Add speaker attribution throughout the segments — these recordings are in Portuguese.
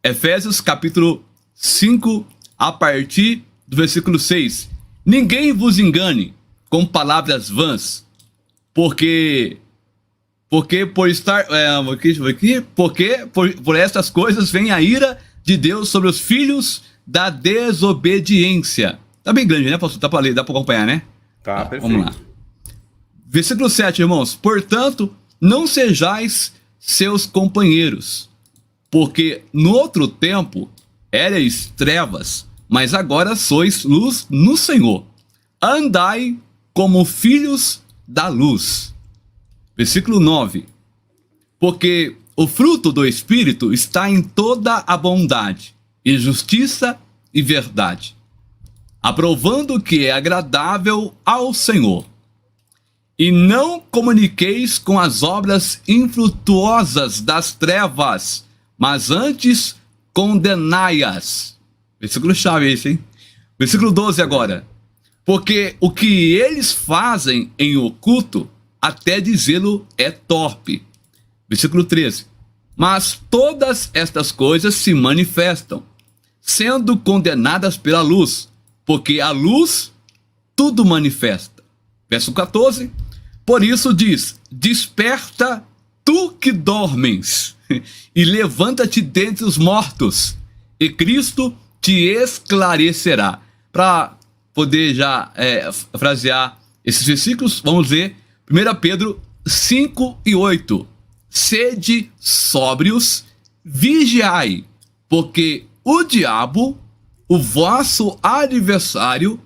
Speaker 1: Efésios capítulo 5, a partir do versículo 6. Ninguém vos engane com palavras vãs, porque por estar por estas coisas vem a ira de Deus sobre os filhos da desobediência. Tá bem grande, né, pastor? Dá pra ler, dá pra acompanhar, né?
Speaker 2: Tá, perfeito.
Speaker 1: Vamos lá. Versículo 7, irmãos. Portanto, não sejais seus companheiros, porque no outro tempo éreis trevas, mas agora sois luz no Senhor. Andai como filhos da luz. Versículo 9. Porque o fruto do Espírito está em toda a bondade, e justiça e verdade, aprovando o que é agradável ao Senhor. E não comuniqueis com as obras infrutuosas das trevas, mas antes condenai-as. Versículo chave esse, hein? Versículo 12 agora. Porque o que eles fazem em oculto, até dizê-lo é torpe. Versículo 13. Mas todas estas coisas se manifestam, sendo condenadas pela luz, porque a luz tudo manifesta. Verso 14. Por isso diz: desperta tu que dormes, e levanta-te dentre os mortos, e Cristo te esclarecerá. Para poder já frasear esses versículos, vamos ver 1 Pedro 5 e 8. Sede sóbrios, vigiai, porque o diabo, o vosso adversário,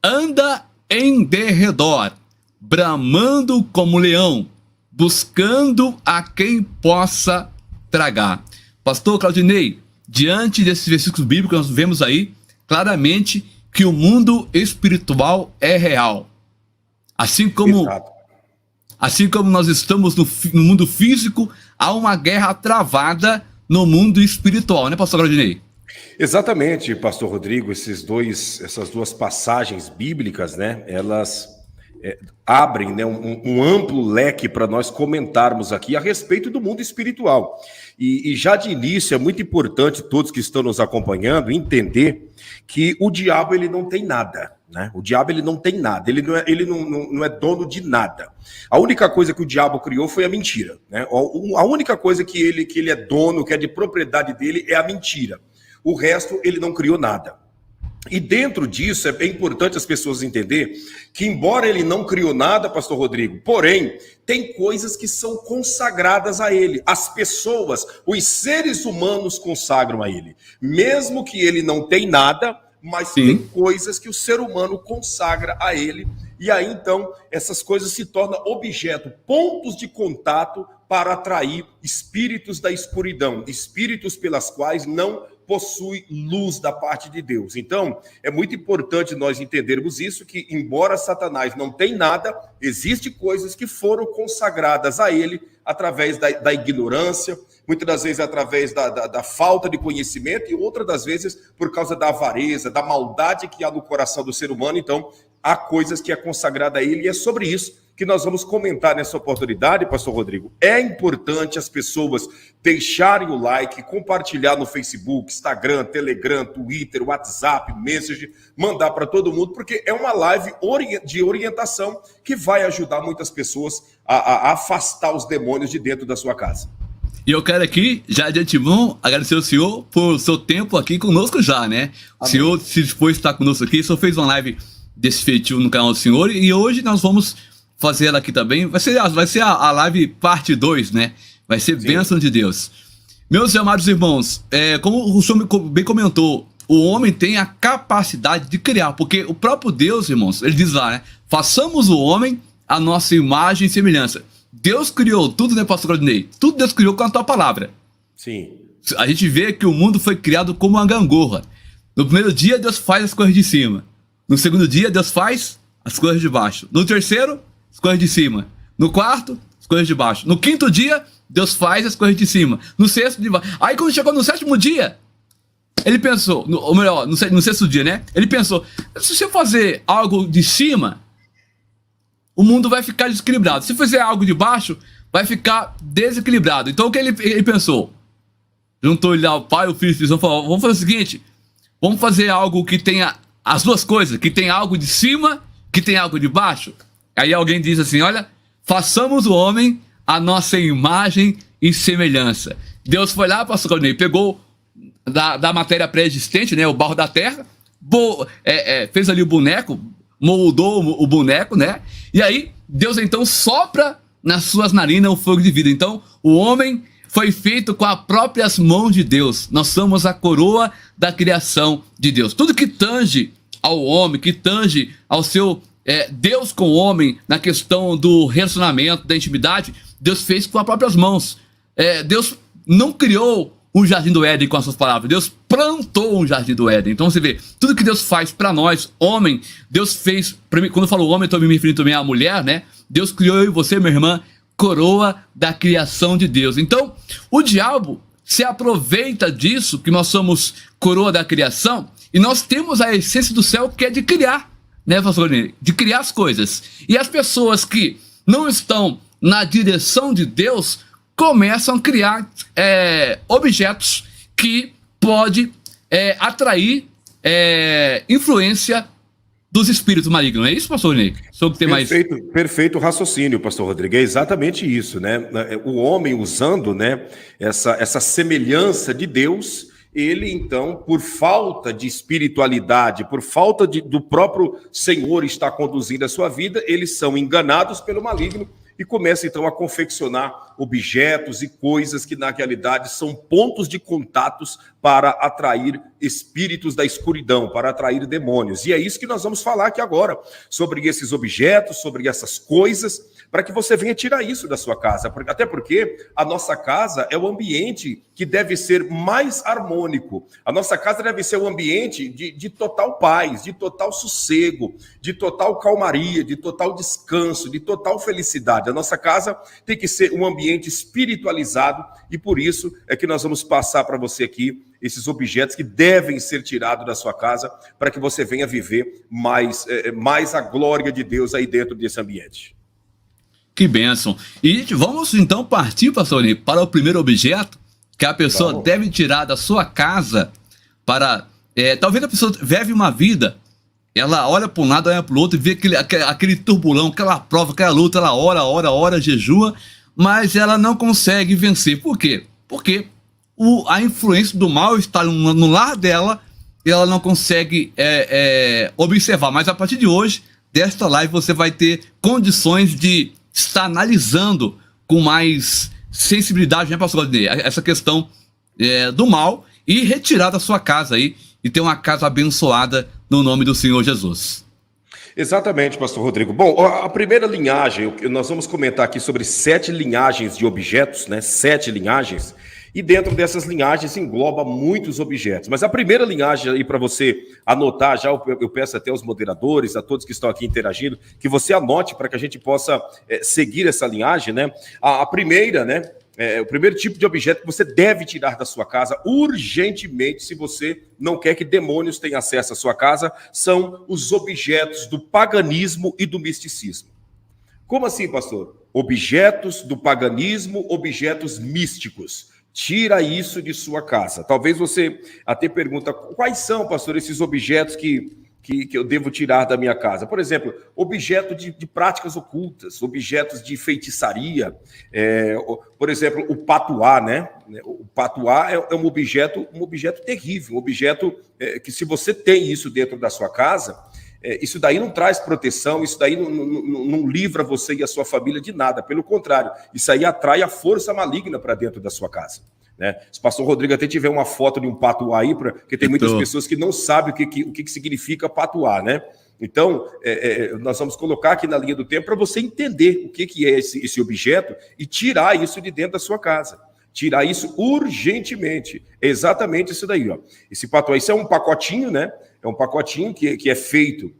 Speaker 1: anda em derredor, bramando como leão, buscando a quem possa tragar. Pastor Claudinei, diante desses versículos bíblicos, nós vemos aí claramente que o mundo espiritual é real. Assim como nós estamos no mundo físico, há uma guerra travada no mundo espiritual, né, pastor Claudinei?
Speaker 2: Exatamente, pastor Rodrigo, essas duas passagens bíblicas, né, elas abrem, né, um amplo leque para nós comentarmos aqui a respeito do mundo espiritual. E já de início é muito importante todos que estão nos acompanhando entender que o diabo ele não tem nada, né? O diabo ele não tem nada, ele não é dono de nada. A única coisa que o diabo criou foi a mentira, né? A única coisa que ele é dono, que é de propriedade dele, é a mentira. O resto ele não criou nada. E dentro disso é bem importante as pessoas entenderem que, embora ele não criou nada, pastor Rodrigo, porém, tem coisas que são consagradas a ele. As pessoas, os seres humanos consagram a ele. Mesmo que ele não tem nada, mas
Speaker 1: Sim.
Speaker 2: tem coisas que o ser humano consagra a ele. E aí, então, essas coisas se tornam objeto, pontos de contato para atrair espíritos da escuridão, espíritos pelas quais não possui luz da parte de Deus. Então, é muito importante nós entendermos isso, que embora Satanás não tenha nada, existem coisas que foram consagradas a ele através da ignorância, muitas das vezes através da falta de conhecimento e outras das vezes por causa da avareza, da maldade que há no coração do ser humano. Então, há coisas que é consagrada a ele e é sobre isso que nós vamos comentar nessa oportunidade, pastor Rodrigo. É importante as pessoas deixarem o like, compartilhar no Facebook, Instagram, Telegram, Twitter, WhatsApp, Messenger, mandar para todo mundo, porque é uma live de orientação que vai ajudar muitas pessoas a afastar os demônios de dentro da sua casa.
Speaker 1: E eu quero aqui, já de antemão, agradecer ao senhor por seu tempo aqui conosco já, né? O senhor se dispôs a estar conosco aqui, o senhor fez uma live desse feitio no canal do senhor, e hoje nós vamos fazer ela aqui também. Vai ser a live parte 2, né? Vai ser Sim. Bênção de Deus. Meus amados irmãos, como o senhor bem comentou, o homem tem a capacidade de criar, porque o próprio Deus, irmãos, ele diz lá, né? Façamos o homem a nossa imagem e semelhança. Deus criou tudo, né, pastor Claudinei? Tudo Deus criou com a tua palavra.
Speaker 2: Sim.
Speaker 1: A gente vê que o mundo foi criado como uma gangorra. No primeiro dia, Deus faz as coisas de cima. No segundo dia, Deus faz as coisas de baixo. No terceiro, as coisas de cima. No quarto, as coisas de baixo. No quinto dia, Deus faz as coisas de cima. No sexto, de baixo. Aí quando chegou no sétimo dia, ele pensou, ou melhor, no sexto dia, né? Ele pensou, se eu fazer algo de cima, o mundo vai ficar desequilibrado. Se fizer algo de baixo, vai ficar desequilibrado. Então o que ele pensou? juntou ele lá, o pai e o filho, eles falou, vamos fazer o seguinte, vamos fazer algo que tenha as duas coisas, que tenha algo de cima, que tenha algo de baixo. Aí alguém diz assim, olha, façamos o homem a nossa imagem e semelhança. Deus foi lá, pastor Claudinei, pegou da matéria pré-existente, né, o barro da terra, fez ali o boneco, moldou o boneco, né? E aí, Deus então sopra nas suas narinas o fogo de vida. Então, o homem foi feito com as próprias mãos de Deus. Nós somos a coroa da criação de Deus. Tudo que tange ao homem, que tange ao seu Deus com o homem, na questão do relacionamento, da intimidade, Deus fez com as próprias mãos. Deus não criou um jardim do Éden com as suas palavras. Deus plantou um jardim do Éden. Então você vê, tudo que Deus faz para nós, homem, Deus fez, quando eu falo homem, eu estou me referindo também à mulher, né? Deus criou eu e você, minha irmã, coroa da criação de Deus. Então, o diabo se aproveita disso, que nós somos coroa da criação, e nós temos a essência do céu, que é de criar, né, pastor Ney? De criar as coisas. E as pessoas que não estão na direção de Deus começam a criar objetos que pode atrair influência dos espíritos malignos. É isso, pastor Ney?
Speaker 2: Perfeito raciocínio, pastor Rodrigo. É exatamente isso, né? O homem usando, né, essa semelhança de Deus, ele então, por falta de espiritualidade, por falta do próprio Senhor estar conduzindo a sua vida, eles são enganados pelo maligno e começam então a confeccionar objetos e coisas que na realidade são pontos de contatos para atrair espíritos da escuridão, para atrair demônios. E é isso que nós vamos falar aqui agora, sobre esses objetos, sobre essas coisas, para que você venha tirar isso da sua casa. Até porque a nossa casa é o ambiente que deve ser mais harmônico. A nossa casa deve ser um ambiente de total paz, de total sossego, de total calmaria, de total descanso, de total felicidade. A nossa casa tem que ser um ambiente espiritualizado e por isso é que nós vamos passar para você aqui esses objetos que devem ser tirados da sua casa para que você venha viver mais a glória de Deus aí dentro desse ambiente.
Speaker 1: Que bênção. E vamos então partir, pastor Ney, para o primeiro objeto que a pessoa deve tirar da sua casa para... talvez a pessoa vive uma vida, ela olha para um lado, olha para o outro e vê aquele turbulão, aquela prova, aquela luta, ela ora, jejua, mas ela não consegue vencer. Por quê? Porque a influência do mal está no lar dela e ela não consegue observar. Mas a partir de hoje, desta live, você vai ter condições de estar analisando com mais sensibilidade, né, pastor Claudinei, essa questão do mal e retirar da sua casa aí e ter uma casa abençoada no nome do Senhor Jesus.
Speaker 2: Exatamente, pastor Rodrigo. Bom, a primeira linhagem, nós vamos comentar aqui sobre 7 linhagens de objetos, né? 7 linhagens, e dentro dessas linhagens engloba muitos objetos. Mas a primeira linhagem aí para você anotar, já eu peço até aos moderadores, a todos que estão aqui interagindo, que você anote para que a gente possa seguir essa linhagem, né? A primeira, né? O primeiro tipo de objeto que você deve tirar da sua casa urgentemente, se você não quer que demônios tenham acesso à sua casa, são os objetos do paganismo e do misticismo. Como assim, pastor? Objetos do paganismo, objetos místicos. Tira isso de sua casa. Talvez você até pergunta, quais são, pastor, esses objetos que eu devo tirar da minha casa? Por exemplo, objeto de práticas ocultas, objetos de feitiçaria, por exemplo, o patuá, né? O patuá é um objeto terrível, um objeto que se você tem isso dentro da sua casa, isso daí não traz proteção, isso daí não livra você e a sua família de nada, pelo contrário, isso aí atrai a força maligna para dentro da sua casa. Né? Se o pastor Rodrigo até tiver uma foto de um patuá aí, porque tem muitas pessoas que não sabem o que significa patuá, né? Então, nós vamos colocar aqui na linha do tempo para você entender o que é esse objeto e tirar isso de dentro da sua casa. Tirar isso urgentemente. É exatamente isso daí, ó. Esse patuá, isso é um pacotinho, né? É um pacotinho que é feito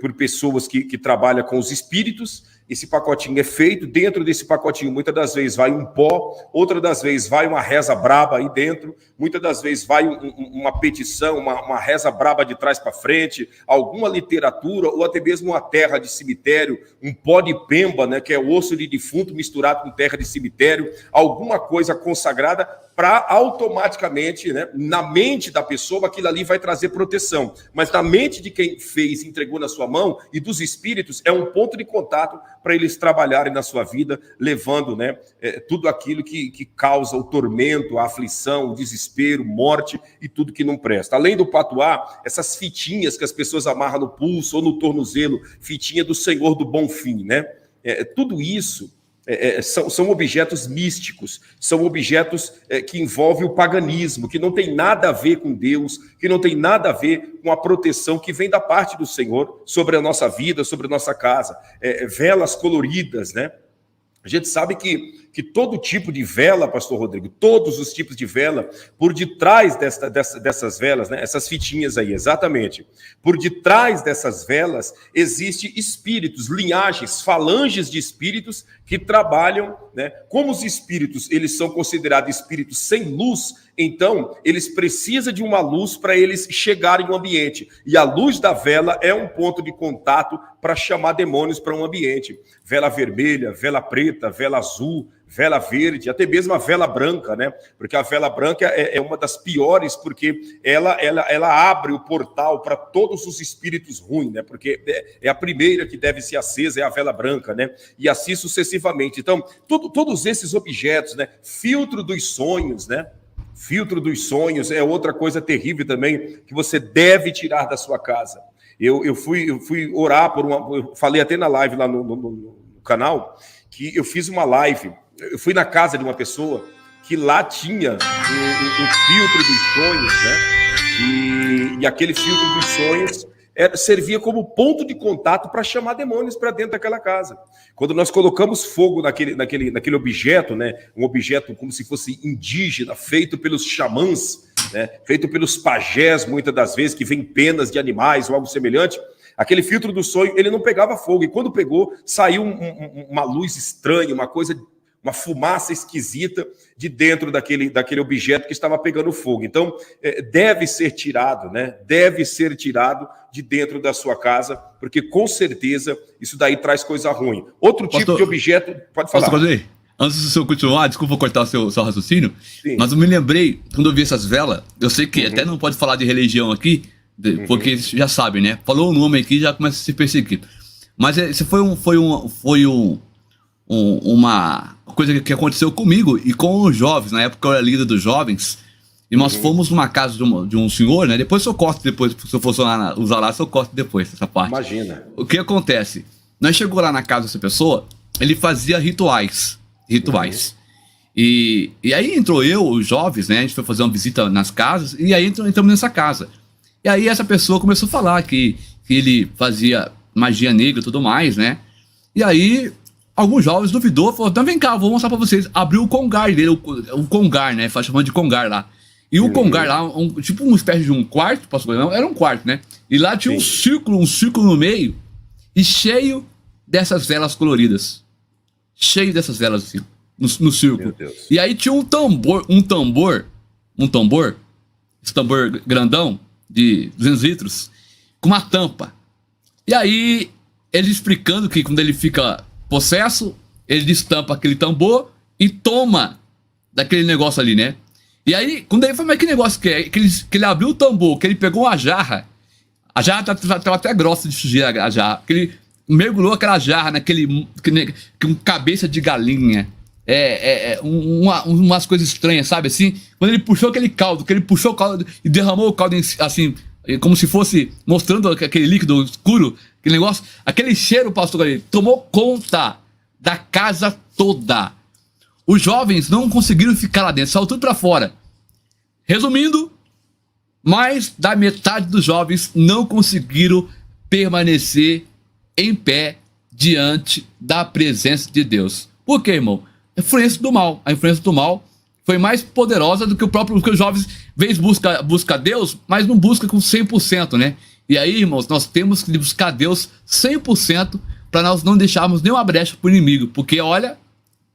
Speaker 2: por pessoas que trabalham com os espíritos. Esse pacotinho é feito, dentro desse pacotinho muitas das vezes vai um pó, outras das vezes vai uma reza braba aí dentro, muitas das vezes vai uma petição, uma reza braba de trás para frente, alguma literatura ou até mesmo uma terra de cemitério, um pó de pemba, né, que é osso de defunto misturado com terra de cemitério, alguma coisa consagrada para automaticamente, né, na mente da pessoa, aquilo ali vai trazer proteção. Mas na mente de quem fez, entregou na sua mão, e dos espíritos, é um ponto de contato para eles trabalharem na sua vida, levando, né, tudo aquilo que causa o tormento, a aflição, o desespero, morte e tudo que não presta. Além do patuá, essas fitinhas que as pessoas amarram no pulso ou no tornozelo, fitinha do Senhor do Bom Fim, né? Tudo isso são objetos místicos, são objetos que envolvem o paganismo, que não tem nada a ver com Deus, que não tem nada a ver com a proteção que vem da parte do Senhor sobre a nossa vida, sobre a nossa casa. Velas coloridas, né? A gente sabe que todo tipo de vela, pastor Rodrigo, todos os tipos de vela, por detrás dessas velas, né, essas fitinhas aí, exatamente, por detrás dessas velas existem espíritos, linhagens, falanges de espíritos que trabalham, né, como os espíritos, eles são considerados espíritos sem luz, então eles precisam de uma luz para eles chegarem no ambiente, e a luz da vela é um ponto de contato para chamar demônios para um ambiente. Vela vermelha, vela preta, vela azul, vela verde, até mesmo a vela branca, né? Porque a vela branca é uma das piores, porque ela abre o portal para todos os espíritos ruins, né? Porque é a primeira que deve ser acesa, é a vela branca, né? E assim sucessivamente. Então, todos esses objetos, né? Filtro dos sonhos, né? Filtro dos sonhos é outra coisa terrível também, que você deve tirar da sua casa. Eu fui orar por eu falei até na live lá no canal, que eu fiz uma live, eu fui na casa de uma pessoa que lá tinha um filtro dos sonhos, né? E aquele filtro dos sonhos servia como ponto de contato para chamar demônios para dentro daquela casa. Quando nós colocamos fogo naquele objeto, né? Um objeto como se fosse indígena, feito pelos xamãs, né? Feito pelos pajés, muitas das vezes, que vem penas de animais ou algo semelhante, aquele filtro do sonho, ele não pegava fogo, e quando pegou, saiu uma luz estranha, uma fumaça esquisita de dentro daquele objeto que estava pegando fogo. Então, deve ser tirado, né? Deve ser tirado de dentro da sua casa, porque com certeza isso daí traz coisa ruim. Outro tipo de objeto, pode falar.
Speaker 1: Antes do senhor continuar, desculpa cortar o seu raciocínio,
Speaker 2: Sim.
Speaker 1: Mas eu me lembrei, quando eu vi essas velas, eu sei que até não pode falar de religião aqui, porque já sabe, né? Falou o nome aqui, já começa a se perseguir. Mas isso foi uma coisa que aconteceu comigo e com os jovens. Na época eu era líder dos jovens, e nós fomos numa casa de um senhor, né? Depois eu corto, se eu for usar lá, eu corto depois essa parte.
Speaker 2: Imagina.
Speaker 1: O que acontece? Nós chegamos lá na casa dessa pessoa, ele fazia rituais. E aí entrou os jovens, né? A gente foi fazer uma visita nas casas, e aí entramos nessa casa. E aí essa pessoa começou a falar que ele fazia magia negra e tudo mais, né? E aí alguns jovens duvidou, falou, então vem cá, eu vou mostrar pra vocês. Abriu o congar dele, o congar, né? Faz chamando de congar lá. E o congar lá, tipo uma espécie de um quarto, não, era um quarto, né? E lá tinha um círculo no meio, e cheio dessas velas coloridas. Cheio dessas velas assim, no círculo. E aí tinha um tambor, esse tambor grandão, de 200 litros, com uma tampa. E aí, ele explicando que quando ele fica possesso, ele destampa aquele tambor e toma daquele negócio ali, né? E aí, quando ele falou, mas que negócio que é? Que ele abriu o tambor, que ele pegou uma jarra, a jarra tava até grossa de sujeira, a jarra, que ele mergulhou aquela jarra com cabeça de galinha, umas coisas estranhas, sabe, assim, quando ele puxou aquele caldo, e derramou o caldo, assim, como se fosse mostrando aquele líquido escuro, aquele negócio, aquele cheiro, pastor, ali, tomou conta da casa toda. Os jovens não conseguiram ficar lá dentro, saiu tudo pra fora. Resumindo, mais da metade dos jovens não conseguiram permanecer em pé diante da presença de Deus. Por quê, irmão? A influência do mal. A influência do mal foi mais poderosa do que que os jovens, vez busca Deus, mas não busca com 100%, né? E aí, irmãos, nós temos que buscar Deus 100% para nós não deixarmos nenhuma brecha para o inimigo. Porque, olha,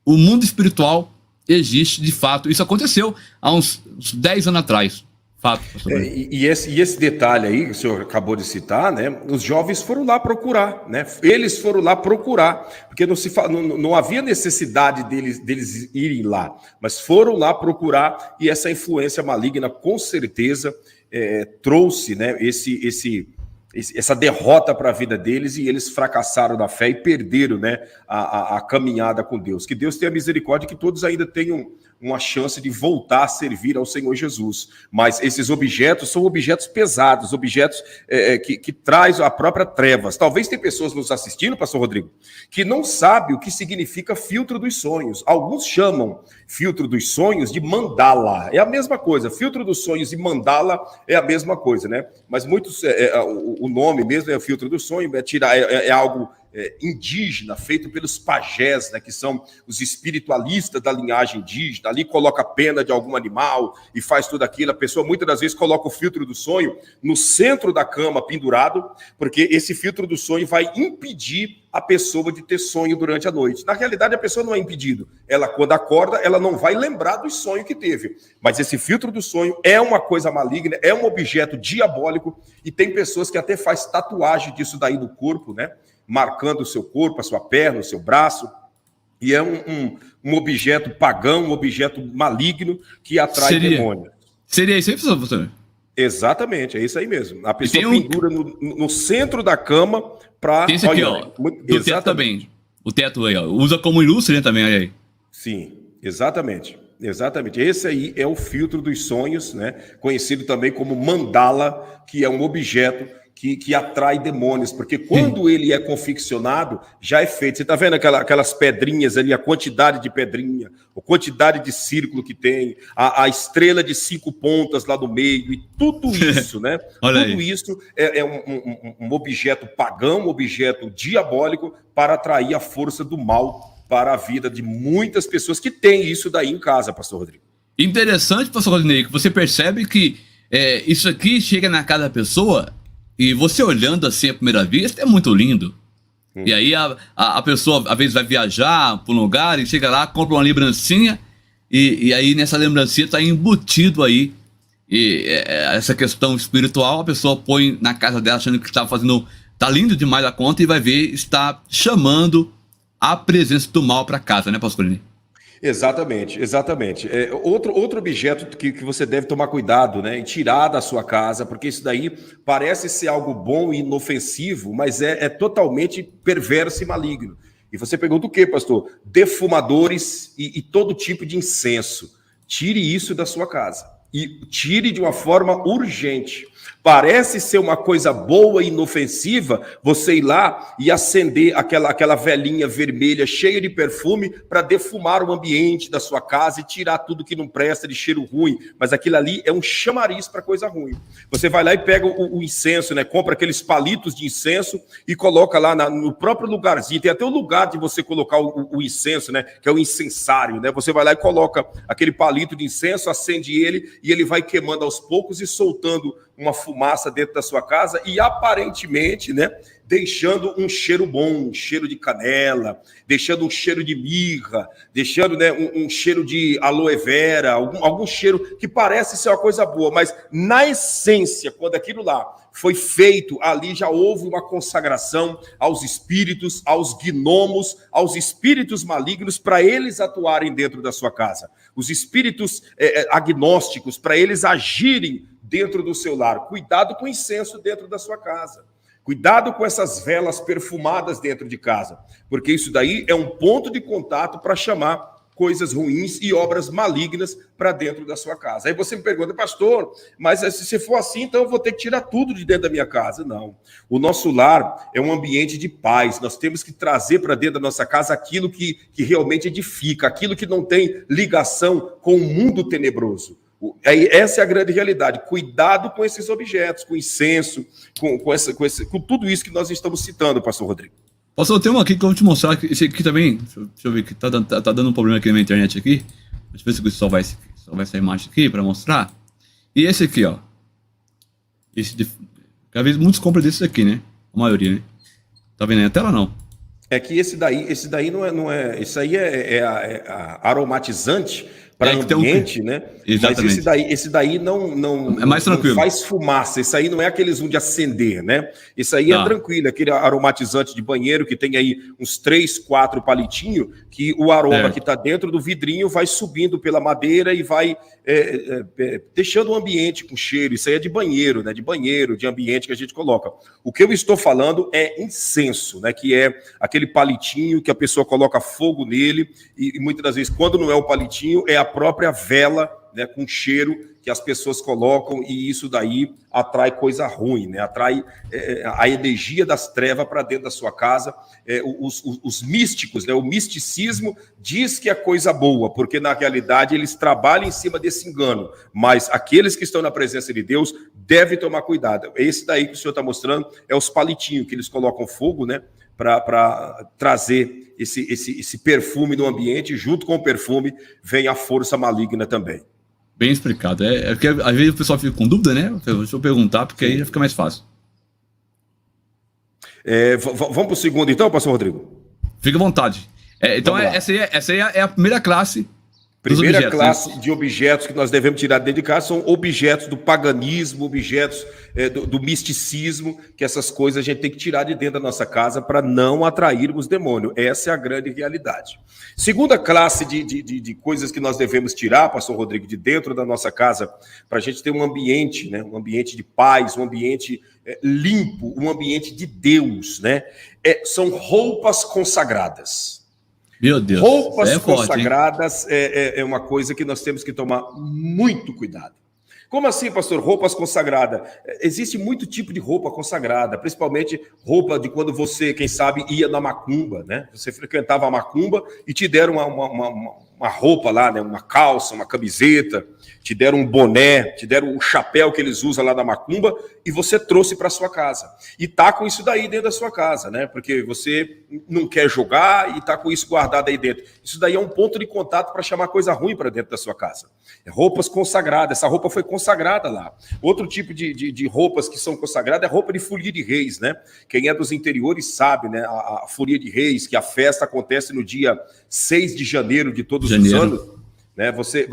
Speaker 1: o mundo espiritual existe de fato. Isso aconteceu há uns 10 anos atrás. Fato, pastor.
Speaker 2: E esse detalhe aí que o senhor acabou de citar, né? Os jovens foram lá procurar, né? Eles foram lá procurar, porque não havia necessidade deles irem lá, mas foram lá procurar, e essa influência maligna com certeza trouxe, né, essa derrota para a vida deles, e eles fracassaram na fé e perderam, né, a caminhada com Deus. Que Deus tenha misericórdia, que todos ainda tenham uma chance de voltar a servir ao Senhor Jesus. Mas esses objetos são objetos pesados, objetos que traz a própria trevas. Talvez tem pessoas nos assistindo, pastor Rodrigo, que não sabe o que significa filtro dos sonhos. Alguns chamam filtro dos sonhos de mandala. É a mesma coisa. Filtro dos sonhos e mandala é a mesma coisa, né? Mas muitos, o nome mesmo é filtro do sonho, é algo indígena, feito pelos pajés, né, que são os espiritualistas da linhagem indígena. Ali coloca a pena de algum animal e faz tudo aquilo. A pessoa muitas das vezes coloca o filtro do sonho no centro da cama, pendurado, porque esse filtro do sonho vai impedir a pessoa de ter sonho durante a noite. Na realidade, a pessoa não é impedido. Ela, quando acorda, ela não vai lembrar do sonho que teve. Mas esse filtro do sonho é uma coisa maligna, é um objeto diabólico, e tem pessoas que até faz tatuagem disso daí no corpo, né? Marcando o seu corpo, a sua perna, o seu braço, e é um objeto pagão, um objeto maligno que atrai demônios.
Speaker 1: Seria isso aí, professor?
Speaker 2: Exatamente, é isso aí mesmo. A pessoa pendura no centro da cama para...
Speaker 1: Tem esse aqui, ó, do teto também. O teto aí, ó, usa como ilustre, né, também, aí.
Speaker 2: Sim, exatamente. Exatamente. Esse aí é o filtro dos sonhos, né? Conhecido também como mandala, que é um objeto que atrai demônios, porque quando ele é confeccionado, já é feito. Você está vendo aquelas pedrinhas ali, a quantidade de pedrinha, a quantidade de círculo que tem, a estrela de 5 pontas lá no meio, e tudo isso, né? Tudo isso é um objeto pagão, um objeto diabólico para atrair a força do mal para a vida de muitas pessoas que têm isso daí em casa, pastor Rodrigo.
Speaker 1: Interessante, pastor Rodrigo, que você percebe que isso aqui chega na casa da pessoa, e você olhando assim à primeira vista, é muito lindo. E aí a pessoa, às vezes, vai viajar para um lugar e chega lá, compra uma lembrancinha, e aí nessa lembrancinha está embutido aí essa questão espiritual. A pessoa põe na casa dela achando que está lindo demais a conta, e vai ver, está chamando a presença do mal para casa, né, pastor Lini?
Speaker 2: Exatamente, exatamente. Outro objeto que você deve tomar cuidado, né, e tirar da sua casa, porque isso daí parece ser algo bom e inofensivo, mas é totalmente perverso e maligno. E você pergunta o quê, pastor? Defumadores e todo tipo de incenso. Tire isso da sua casa. E tire de uma forma urgente. Parece ser uma coisa boa e inofensiva você ir lá e acender aquela velinha vermelha cheia de perfume para defumar o ambiente da sua casa e tirar tudo que não presta de cheiro ruim. Mas aquilo ali é um chamariz para coisa ruim. Você vai lá e pega o incenso, né? Compra aqueles palitos de incenso e coloca lá no próprio lugarzinho. Tem até o lugar de você colocar o incenso, né? Que é o incensário, né? Você vai lá e coloca aquele palito de incenso, acende ele, e ele vai queimando aos poucos e soltando uma fumaça dentro da sua casa, e aparentemente, né, deixando um cheiro bom, um cheiro de canela, deixando um cheiro de mirra, deixando, né, um cheiro de aloe vera, algum cheiro que parece ser uma coisa boa, mas na essência, quando aquilo lá foi feito, ali já houve uma consagração aos espíritos, aos gnomos, aos espíritos malignos, para eles atuarem dentro da sua casa. Os espíritos agnósticos, para eles agirem dentro do seu lar. Cuidado com o incenso dentro da sua casa. Cuidado com essas velas perfumadas dentro de casa, porque isso daí é um ponto de contato para chamar coisas ruins e obras malignas para dentro da sua casa. Aí você me pergunta, pastor, mas se for assim, então eu vou ter que tirar tudo de dentro da minha casa. Não. O nosso lar é um ambiente de paz. Nós temos que trazer para dentro da nossa casa aquilo que realmente edifica, aquilo que não tem ligação com o mundo tenebroso. Essa é a grande realidade. Cuidado com esses objetos, com incenso, com tudo isso que nós estamos citando, pastor Rodrigo.
Speaker 1: Pastor, tem um aqui que eu vou te mostrar. Esse aqui também, deixa eu ver, que tá dando um problema aqui na minha internet aqui. Deixa eu ver se só vai essa imagem aqui para mostrar. E esse aqui, ó. Cada vez muitos compram desse aqui, né? A maioria, né? Tá vendo aí a tela, não?
Speaker 2: É que esse daí não é isso aí é aromatizante para ambiente, né?
Speaker 1: Exatamente.
Speaker 2: Mas esse daí não
Speaker 1: é mais tranquilo.
Speaker 2: Não faz fumaça. Esse aí não é aqueles de acender, né? Esse aí é tranquilo, aquele aromatizante de banheiro que tem aí uns 3, 4 palitinhos, que o aroma que está dentro do vidrinho vai subindo pela madeira e vai deixando o ambiente com cheiro. Isso aí é de banheiro, né? De banheiro, de ambiente que a gente coloca. O que eu estou falando é incenso, né? Que é aquele palitinho que a pessoa coloca fogo nele e muitas das vezes, quando não é o palitinho, é a própria vela, né, com cheiro que as pessoas colocam, e isso daí atrai coisa ruim, né? Atrai a energia das trevas para dentro da sua casa. Os místicos, né, o misticismo diz que é coisa boa, porque na realidade eles trabalham em cima desse engano, mas aqueles que estão na presença de Deus devem tomar cuidado. Esse daí que o senhor está mostrando é os palitinhos que eles colocam fogo, né, para trazer esse perfume no ambiente. Junto com o perfume vem a força maligna também.
Speaker 1: Bem explicado. Porque às vezes o pessoal fica com dúvida, né? Deixa eu perguntar, porque aí já fica mais fácil.
Speaker 2: Vamos para o segundo então, pastor Rodrigo?
Speaker 1: Fica à vontade. Então essa aí é a primeira classe.
Speaker 2: Primeira classe de objetos que nós devemos tirar dentro de casa são objetos do paganismo, objetos do misticismo, que essas coisas a gente tem que tirar de dentro da nossa casa para não atrairmos demônio. Essa é a grande realidade. Segunda classe de coisas que nós devemos tirar, pastor Rodrigo, de dentro da nossa casa, para a gente ter um ambiente, né, um ambiente de paz, um ambiente limpo, um ambiente de Deus, né? São roupas consagradas.
Speaker 1: Meu Deus,
Speaker 2: roupas consagradas é uma coisa que nós temos que tomar muito cuidado. Como assim, pastor? Roupas consagradas? Existe muito tipo de roupa consagrada, principalmente roupa de quando você, quem sabe, ia na macumba, né? Você frequentava a macumba e te deram uma roupa lá, né? Uma calça, uma camiseta, te deram um boné, te deram um chapéu que eles usam lá na macumba e você trouxe para sua casa. E tá com isso daí dentro da sua casa, né? Porque você não quer jogar e tá com isso guardado aí dentro. Isso daí é um ponto de contato para chamar coisa ruim para dentro da sua casa. Roupas consagradas, essa roupa foi consagrada lá. Outro tipo de roupas que são consagradas é roupa de folia de reis, né? Quem é dos interiores sabe, né? A folia de reis, que a festa acontece no dia 6 de janeiro de todos os anos. Né? Você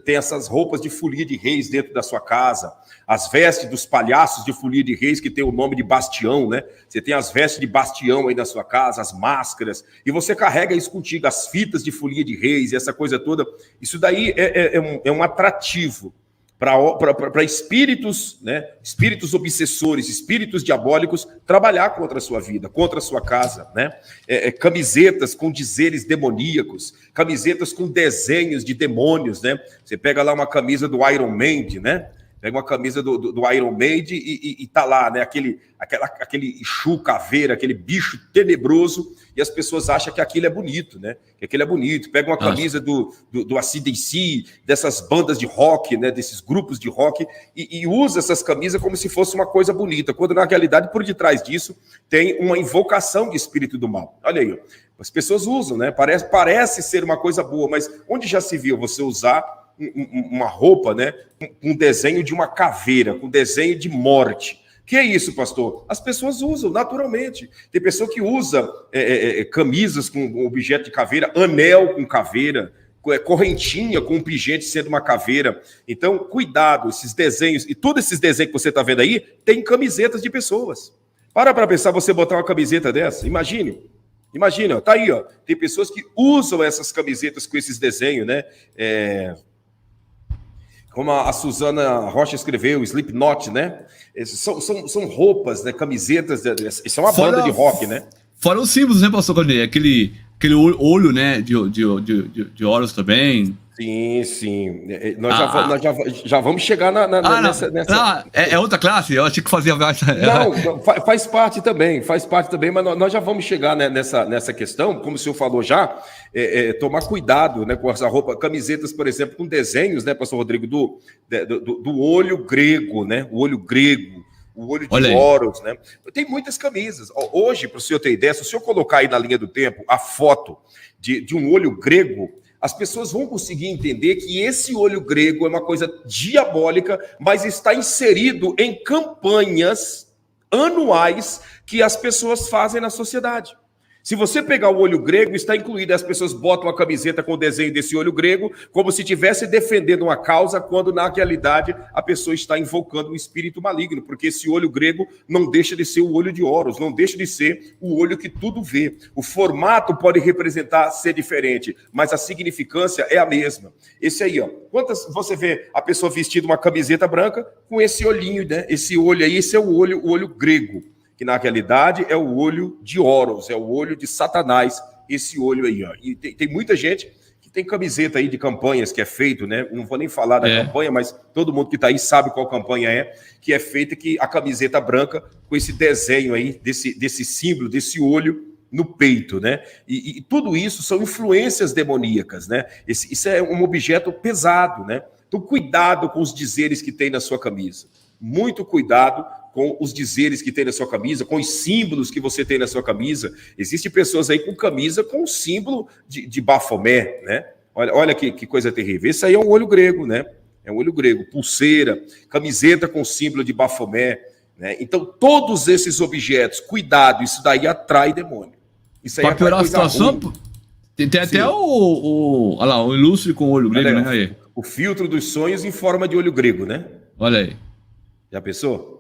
Speaker 2: tem essas roupas de folia de reis dentro da sua casa, as vestes dos palhaços de folia de reis, que tem o nome de Bastião, né? Você tem as vestes de Bastião aí na sua casa, as máscaras, e você carrega isso contigo, as fitas de folia de reis, essa coisa toda. Isso daí é um atrativo para espíritos, né? Espíritos obsessores, espíritos diabólicos trabalhar contra a sua vida, contra a sua casa, né? Camisetas com dizeres demoníacos, camisetas com desenhos de demônios, né? Você pega lá uma camisa do Iron Maiden, né? Pega uma camisa do Iron Maiden e tá lá, né? Aquele Exu caveira, aquele bicho tenebroso, e as pessoas acham que aquilo é bonito, né? Que aquilo é bonito. Pega uma camisa do AC/DC, dessas bandas de rock, né? Desses grupos de rock, e usa essas camisas como se fosse uma coisa bonita, quando na realidade, por detrás disso, tem uma invocação de espírito do mal. Olha aí, ó. As pessoas usam, né? Parece ser uma coisa boa, mas onde já se viu você usar uma roupa, né, com desenho de uma caveira, com desenho de morte? Que é isso, pastor? As pessoas usam naturalmente. Tem pessoa que usa camisas com objeto de caveira, anel com caveira, correntinha com um pingente sendo uma caveira. Então, cuidado, esses desenhos, e todos esses desenhos que você está vendo aí, tem camisetas de pessoas. Para pensar você botar uma camiseta dessa, imagine, ó, tá aí, ó. Tem pessoas que usam essas camisetas com esses desenhos, né? Como a Suzana Rocha escreveu, Slipknot, né? São roupas, né? Camisetas, isso é uma banda de rock, né?
Speaker 1: Fora os símbolos, né, pastor Cornélio? Aquele olho, né, de Horus também.
Speaker 2: Sim. Nós já vamos chegar nessa...
Speaker 1: Não, é outra classe? Eu achei que fazia...
Speaker 2: Não, faz parte também, mas nós já vamos chegar, né, nessa questão, como o senhor falou já, tomar cuidado, né, com essa roupa, camisetas, por exemplo, com desenhos, né, pastor Rodrigo, do olho grego, né, o olho grego, o olho de Horus, né? Tem muitas camisas. Hoje, para o senhor ter ideia, se o senhor colocar aí na linha do tempo a foto de um olho grego, as pessoas vão conseguir entender que esse olho grego é uma coisa diabólica, mas está inserido em campanhas anuais que as pessoas fazem na sociedade. Se você pegar o olho grego, está incluído. As pessoas botam a camiseta com o desenho desse olho grego, como se estivesse defendendo uma causa, quando na realidade a pessoa está invocando um espírito maligno, porque esse olho grego não deixa de ser o olho de Horus, não deixa de ser o olho que tudo vê. O formato pode representar ser diferente, mas a significância é a mesma. Esse aí, ó. Quantas você vê a pessoa vestida uma camiseta branca com esse olhinho, né? Esse olho aí, esse é o olho grego, que na realidade é o olho de Horus, é o olho de Satanás, esse olho aí, ó. E tem muita gente que tem camiseta aí de campanhas que é feito, né? Não vou nem falar da campanha, mas todo mundo que está aí sabe qual campanha é, que é feita, que a camiseta branca com esse desenho aí, desse símbolo, desse olho no peito, né? E tudo isso são influências demoníacas, né? Isso é um objeto pesado, né? Então, cuidado com os dizeres que tem na sua camisa. Muito cuidado com os dizeres que tem na sua camisa, com os símbolos que você tem na sua camisa. Existem pessoas aí com camisa com o símbolo de Bafomé, né? Olha que coisa terrível. Esse aí é um olho grego, né? É um olho grego. Pulseira, camiseta com símbolo de Bafomé, né? Então, todos esses objetos, cuidado, isso daí atrai demônio. Isso aí
Speaker 1: para piorar a situação, tem até olha lá, o ilustre com o olho grego, né? Aí.
Speaker 2: O filtro dos sonhos em forma de olho grego, né?
Speaker 1: Olha aí.
Speaker 2: Já pensou?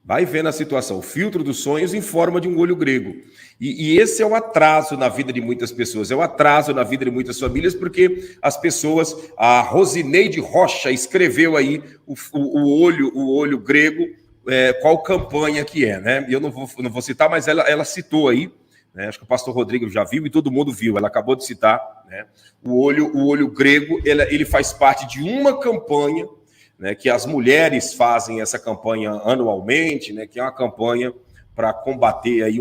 Speaker 2: Vai vendo a situação. O filtro dos sonhos em forma de um olho grego. E esse é um atraso na vida de muitas pessoas. É um atraso na vida de muitas famílias, porque as pessoas... A Rosineide Rocha escreveu aí o olho grego, qual campanha que é, né? Eu não vou citar, mas ela citou aí, né? Acho que o pastor Rodrigo já viu e todo mundo viu. Ela acabou de citar, né? O olho grego, ele faz parte de uma campanha, né, que as mulheres fazem essa campanha anualmente, né, que é uma campanha para combater aí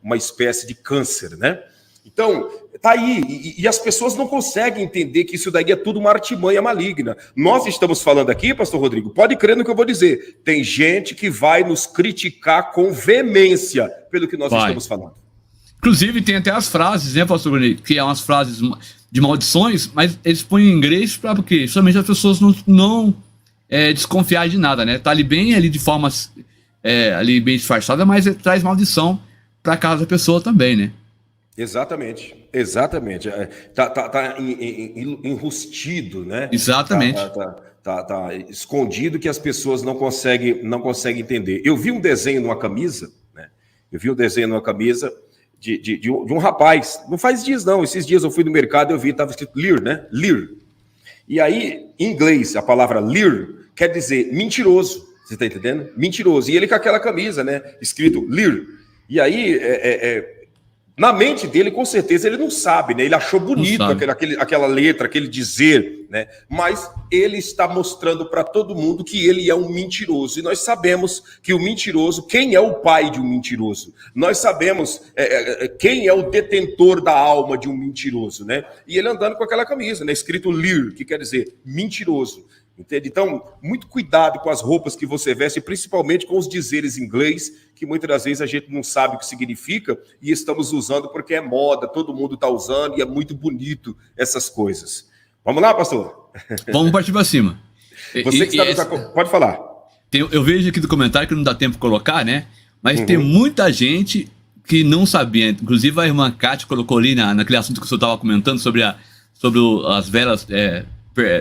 Speaker 2: uma espécie de câncer, né? Então, tá aí, e as pessoas não conseguem entender que isso daí é tudo uma artimanha maligna. Nós estamos falando aqui, pastor Rodrigo, pode crer no que eu vou dizer, tem gente que vai nos criticar com veemência pelo que nós estamos falando.
Speaker 1: Inclusive, tem até as frases, né, pastor Rodrigo, que é umas frases de maldições, mas eles põem em inglês para porque somente as pessoas não desconfiar de nada, né? Tá ali de forma ali bem disfarçada, mas traz maldição para casa da pessoa também, né?
Speaker 2: Exatamente. Tá enrustido, né?
Speaker 1: Exatamente.
Speaker 2: Tá escondido, que as pessoas não conseguem entender. Eu vi um desenho numa camisa, né? De um rapaz. Não faz dias, não. Esses dias eu fui no mercado e eu vi, estava escrito Lear, né? Lear. E aí, em inglês, a palavra Lear quer dizer mentiroso. Você está entendendo? Mentiroso. E ele com aquela camisa, né? Escrito Lear. E aí, na mente dele, com certeza, ele não sabe, né? Ele achou bonito aquela letra, aquele dizer, né? Mas ele está mostrando para todo mundo que ele é um mentiroso. E nós sabemos que o mentiroso, quem é o pai de um mentiroso? Nós sabemos quem é o detentor da alma de um mentiroso, né? E ele andando com aquela camisa, né? Escrito Lear, que quer dizer mentiroso. Entende? Então, muito cuidado com as roupas que você veste, principalmente com os dizeres em inglês, que muitas das vezes a gente não sabe o que significa e estamos usando porque é moda, todo mundo está usando e é muito bonito essas coisas. Vamos lá, pastor?
Speaker 1: Vamos partir para cima.
Speaker 2: Você que está pode falar.
Speaker 1: Eu vejo aqui do comentário que não dá tempo de colocar, né? Mas tem muita gente que não sabia. Inclusive a irmã Kátia colocou ali naquele assunto que o senhor estava comentando sobre as velas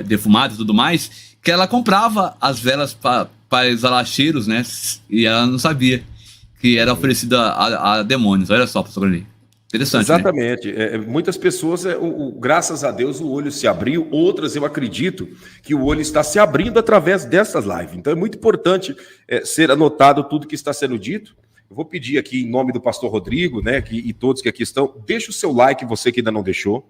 Speaker 1: defumadas e tudo mais, que ela comprava as velas para exalar cheiros, né? E ela não sabia que era oferecida a demônios. Olha só, pastor Grandir. Interessante,
Speaker 2: exatamente.
Speaker 1: Né?
Speaker 2: Muitas pessoas, graças a Deus, o olho se abriu. Outras, eu acredito que o olho está se abrindo através dessas lives. Então é muito importante ser anotado tudo que está sendo dito. Eu vou pedir aqui, em nome do pastor Rodrigo, né, e todos que aqui estão, deixa o seu like, você que ainda não deixou.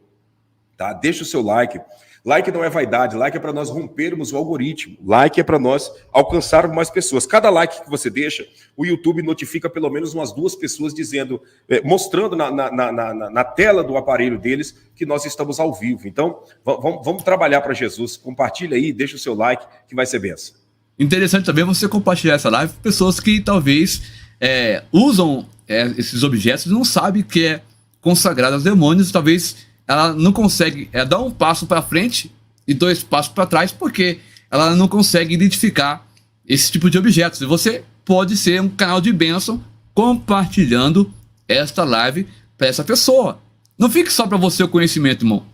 Speaker 2: Tá? Deixa o seu like. Like não é vaidade, like é para nós rompermos o algoritmo, like é para nós alcançarmos mais pessoas. Cada like que você deixa, o YouTube notifica pelo menos umas 2 pessoas dizendo, mostrando na tela do aparelho deles que nós estamos ao vivo. Então, vamos trabalhar para Jesus. Compartilha aí, deixa o seu like, que vai ser benção.
Speaker 1: Interessante também você compartilhar essa live com pessoas que talvez usam esses objetos e não sabem que é consagrado aos demônios, talvez ela não consegue dar um passo para frente e 2 passos para trás, porque ela não consegue identificar esse tipo de objetos. E você pode ser um canal de bênção compartilhando esta live para essa pessoa. Não fique só para você o conhecimento, irmão.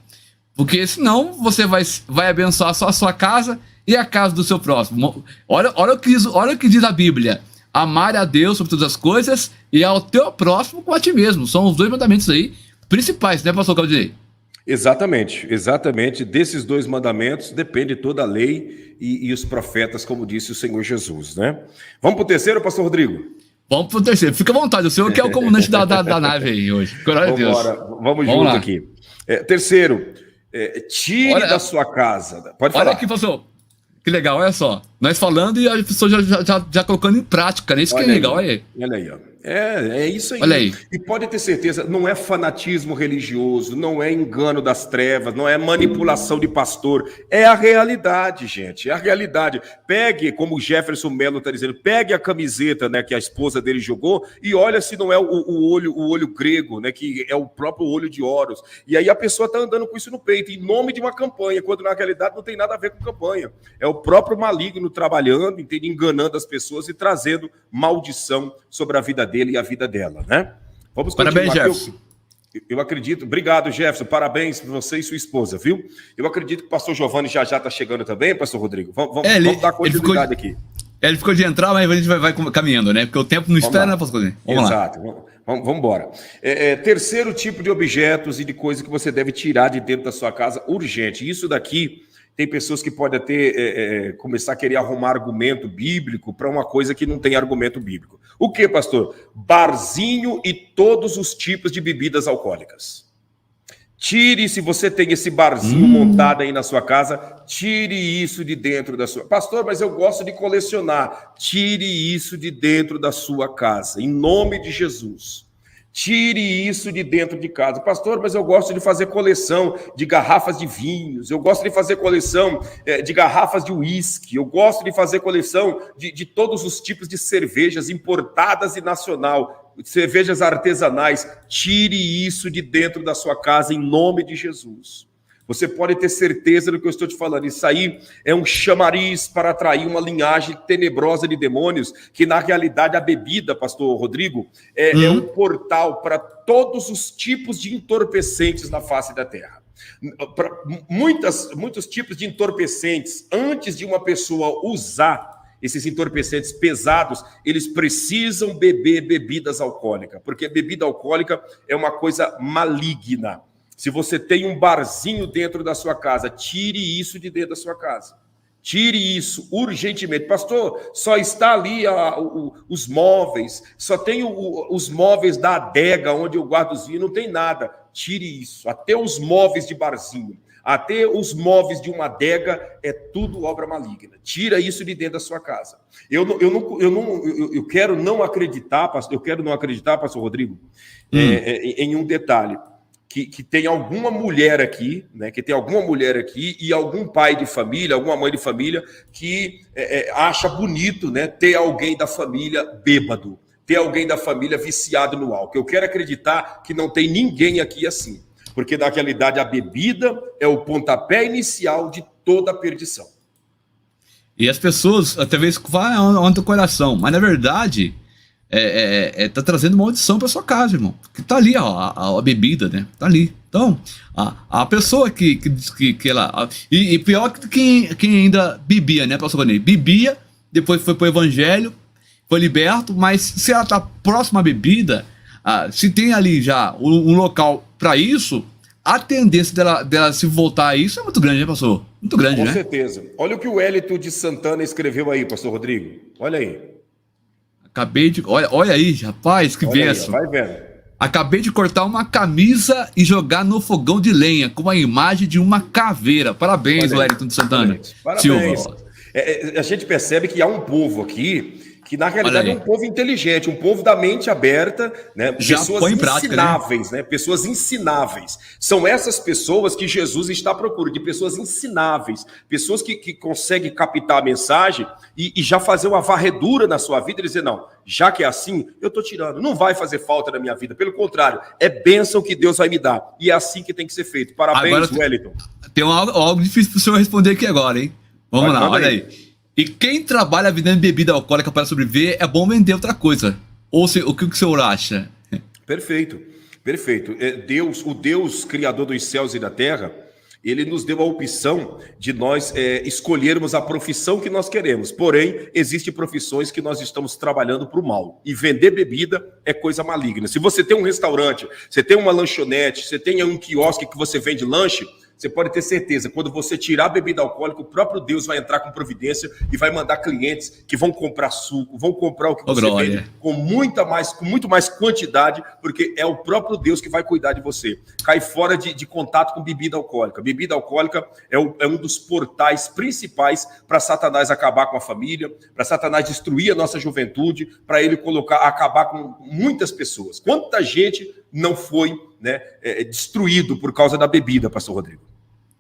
Speaker 1: Porque senão você vai abençoar só a sua casa e a casa do seu próximo. Olha o que diz a Bíblia. Amar a Deus sobre todas as coisas e ao teu próximo como a ti mesmo. São os 2 mandamentos aí principais, né, pastor Claudinei?
Speaker 2: Exatamente. Desses 2 mandamentos depende toda a lei e os profetas, como disse o Senhor Jesus, né? Vamos para o terceiro, pastor Rodrigo?
Speaker 1: Vamos para o terceiro. Fica à vontade, o senhor que é o comandante da nave aí hoje. Glória a Deus.
Speaker 2: Vamos junto lá. Aqui. Terceiro, tire da sua casa. Pode falar.
Speaker 1: Olha aqui, pastor. Que legal, olha só. Nós falando e a pessoa já colocando em prática, né? Isso que é legal, olha aí.
Speaker 2: Olha aí, ó. É isso aí.
Speaker 1: Olha aí.
Speaker 2: E pode ter certeza, não é fanatismo religioso, não é engano das trevas, não é manipulação de pastor, é a realidade, gente, é a realidade. Pegue, como o Jefferson Melo está dizendo, pegue a camiseta, né, que a esposa dele jogou e olha se não é o olho grego, né, que é o próprio olho de Horus. E aí a pessoa está andando com isso no peito, em nome de uma campanha, quando na realidade não tem nada a ver com campanha. É o próprio maligno trabalhando, entende? Enganando as pessoas e trazendo maldição sobre a vida dele e a vida dela, né? Vamos continuar.
Speaker 1: Parabéns, Jefferson.
Speaker 2: Eu acredito, obrigado, Jefferson, parabéns para você e sua esposa, viu? Eu acredito que o pastor Giovanni já está chegando também, pastor Rodrigo. Vamos dar continuidade aqui.
Speaker 1: Ele ficou de entrar, mas a gente vai caminhando, né? Porque o tempo não espera, né, pastor Rodrigo?
Speaker 2: Vamos lá. Vamos embora. Terceiro tipo de objetos e de coisas que você deve tirar de dentro da sua casa, urgente. Isso daqui, tem pessoas que podem até começar a querer arrumar argumento bíblico para uma coisa que não tem argumento bíblico. O que, pastor? Barzinho e todos os tipos de bebidas alcoólicas. Tire, se você tem esse barzinho montado aí na sua casa, tire isso de dentro da sua... Pastor, mas eu gosto de colecionar. Tire isso de dentro da sua casa, em nome de Jesus. Tire isso de dentro de casa. Pastor, mas eu gosto de fazer coleção de garrafas de vinhos, eu gosto de fazer coleção de garrafas de uísque, eu gosto de fazer coleção de todos os tipos de cervejas importadas e nacional, cervejas artesanais. Tire isso de dentro da sua casa em nome de Jesus. Você pode ter certeza do que eu estou te falando. Isso aí é um chamariz para atrair uma linhagem tenebrosa de demônios, que na realidade a bebida, pastor Rodrigo, é um portal para todos os tipos de entorpecentes na face da terra. Muitos tipos de entorpecentes, antes de uma pessoa usar esses entorpecentes pesados, eles precisam beber bebidas alcoólicas, porque bebida alcoólica é uma coisa maligna. Se você tem um barzinho dentro da sua casa, tire isso de dentro da sua casa. Tire isso urgentemente. Pastor, só está ali os móveis, só tem os móveis da adega onde eu guardo os vinhos, não tem nada. Tire isso. Até os móveis de barzinho, até os móveis de uma adega, é tudo obra maligna. Tira isso de dentro da sua casa. Eu quero não acreditar, pastor Rodrigo, em um detalhe. Que tem alguma mulher aqui, né? Que tem alguma mulher aqui e algum pai de família, alguma mãe de família que acha bonito, né? Ter alguém da família bêbado, ter alguém da família viciado no álcool. Eu quero acreditar que não tem ninguém aqui assim, porque na realidade a bebida é o pontapé inicial de toda a perdição.
Speaker 1: E as pessoas até vezes falam onde o coração, mas na verdade tá trazendo maldição para sua casa, irmão. Que tá ali, ó, a bebida, né? Tá ali. Então, a pessoa que ela... E pior que quem ainda bebia, né, pastor Gonei? Bebia, depois foi pro evangelho, foi liberto, mas se ela tá próxima à bebida, se tem ali já um local para isso, a tendência dela se voltar a isso é muito grande, né, pastor? Muito grande, né?
Speaker 2: Com certeza. Olha o que o Hélito de Santana escreveu aí, pastor Rodrigo. Olha aí.
Speaker 1: Olha aí, rapaz, que benção.
Speaker 2: Vai vendo.
Speaker 1: Acabei de cortar uma camisa e jogar no fogão de lenha com a imagem de uma caveira. Parabéns, Wellington de Santana.
Speaker 2: Parabéns. A gente percebe que há um povo aqui que na realidade é um povo inteligente, um povo da mente aberta, né? Pessoas ensináveis, né? Pessoas ensináveis. São essas pessoas que Jesus está à procura, de pessoas ensináveis, pessoas que conseguem captar a mensagem e já fazer uma varredura na sua vida e dizer, não, já que é assim, eu estou tirando, não vai fazer falta na minha vida, pelo contrário, é bênção que Deus vai me dar, e é assim que tem que ser feito. Parabéns, agora, Wellington.
Speaker 1: Tem algo difícil para o senhor responder aqui agora, hein? Vamos lá, olha aí. E quem trabalha vendendo bebida alcoólica para sobreviver, é bom vender outra coisa. Ou o que o senhor acha?
Speaker 2: Perfeito. Perfeito. Deus, o Deus criador dos céus e da terra, ele nos deu a opção de nós escolhermos a profissão que nós queremos. Porém, existem profissões que nós estamos trabalhando para o mal. E vender bebida é coisa maligna. Se você tem um restaurante, você tem uma lanchonete, você tem um quiosque que você vende lanche, você pode ter certeza, quando você tirar a bebida alcoólica, o próprio Deus vai entrar com providência e vai mandar clientes que vão comprar suco, vão comprar o que você vende com muito mais quantidade, porque é o próprio Deus que vai cuidar de você. Cai fora de contato com bebida alcoólica. Bebida alcoólica é um dos portais principais para Satanás acabar com a família, para Satanás destruir a nossa juventude, para ele acabar com muitas pessoas. Quanta gente não foi, né, destruído por causa da bebida, pastor Rodrigo?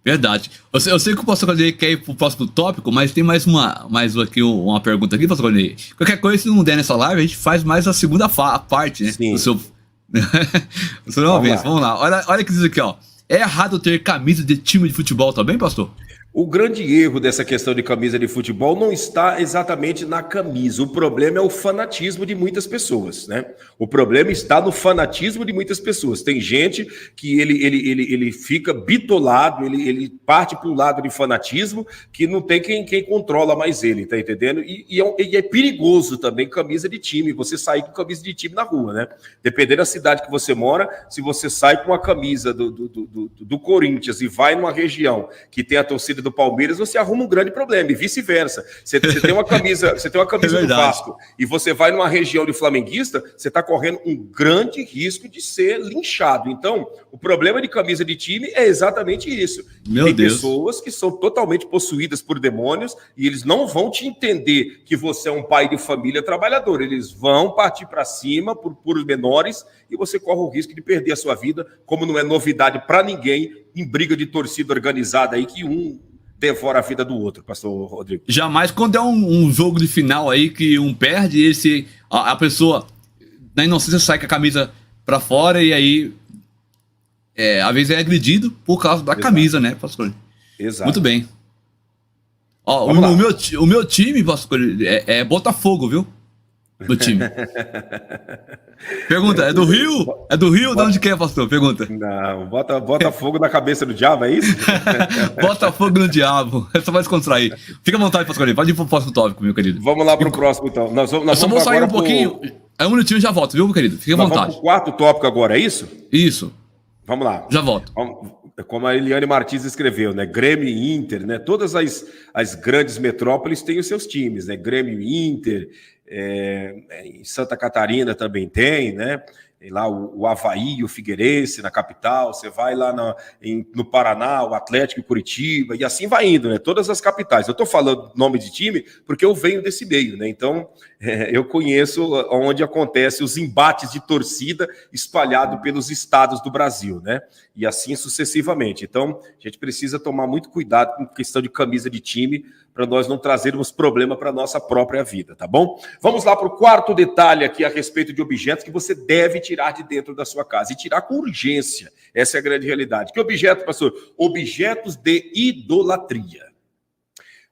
Speaker 1: Verdade. Eu sei que o pastor Claudinei quer ir pro próximo tópico, mas tem mais uma pergunta aqui, pastor Claudinei. Qualquer coisa, se não der nessa live, a gente faz mais a segunda parte, né?
Speaker 2: Sim.
Speaker 1: Vamos lá. Olha o que diz aqui, ó. É errado ter camisa de time de futebol também, pastor?
Speaker 2: O grande erro dessa questão de camisa de futebol não está exatamente na camisa. O problema é o fanatismo de muitas pessoas, né? O problema está no fanatismo de muitas pessoas. Tem gente que ele fica bitolado, ele parte para um lado de fanatismo que não tem quem controla mais ele, tá entendendo? E é perigoso também camisa de time, você sair com camisa de time na rua, né? Dependendo da cidade que você mora, se você sai com a camisa do Corinthians e vai numa região que tem a torcida do Palmeiras, você arruma um grande problema, e vice-versa. Você tem uma camisa, do Vasco e você vai numa região de flamenguista, você está correndo um grande risco de ser linchado. Então, o problema de camisa de time é exatamente isso. Tem pessoas que são totalmente possuídas por demônios e eles não vão te entender que você é um pai de família trabalhador. Eles vão partir para cima por menores e você corre o risco de perder a sua vida, como não é novidade para ninguém em briga de torcida organizada aí que um devora a vida do outro, pastor Rodrigo.
Speaker 1: Jamais, quando é um jogo de final aí que um perde, a pessoa na inocência sai com a camisa pra fora e aí às vezes é agredido por causa da camisa, né, pastor?
Speaker 2: Exato.
Speaker 1: Muito bem. Ó, o meu time, pastor, é Botafogo, viu? Do time. Pergunta, é do Rio? É do Rio? De onde que é, pastor? Pergunta.
Speaker 2: Não, bota fogo na cabeça do diabo, é isso?
Speaker 1: Bota fogo no diabo. É só mais descontrair. Fica à vontade, pastor. Pode ir pro próximo tópico, meu querido.
Speaker 2: Vamos lá pro próximo, então. Nós
Speaker 1: só vou sair um pouquinho. É um minutinho e já volto, viu, meu querido? Fica à vontade.
Speaker 2: Vamos pro quarto tópico agora, é isso?
Speaker 1: Isso.
Speaker 2: Vamos lá.
Speaker 1: Já volto.
Speaker 2: Como a Eliane Martins escreveu, né? Grêmio e Inter, né? Todas as grandes metrópoles têm os seus times, né? Grêmio e Inter, em Santa Catarina também tem, né? Tem lá o Avaí, o Figueirense na capital, você vai lá no Paraná, o Atlético e Curitiba, e assim vai indo, né? Todas as capitais. Eu estou falando nome de time porque eu venho desse meio, né? Então, eu conheço onde acontecem os embates de torcida espalhados pelos estados do Brasil, né? E assim sucessivamente. Então, a gente precisa tomar muito cuidado com questão de camisa de time para nós não trazermos problema para a nossa própria vida, tá bom? Vamos lá para o quarto detalhe aqui a respeito de objetos que você deve tirar de dentro da sua casa, e tirar com urgência. Essa é a grande realidade. Que objeto, pastor? Objetos de idolatria.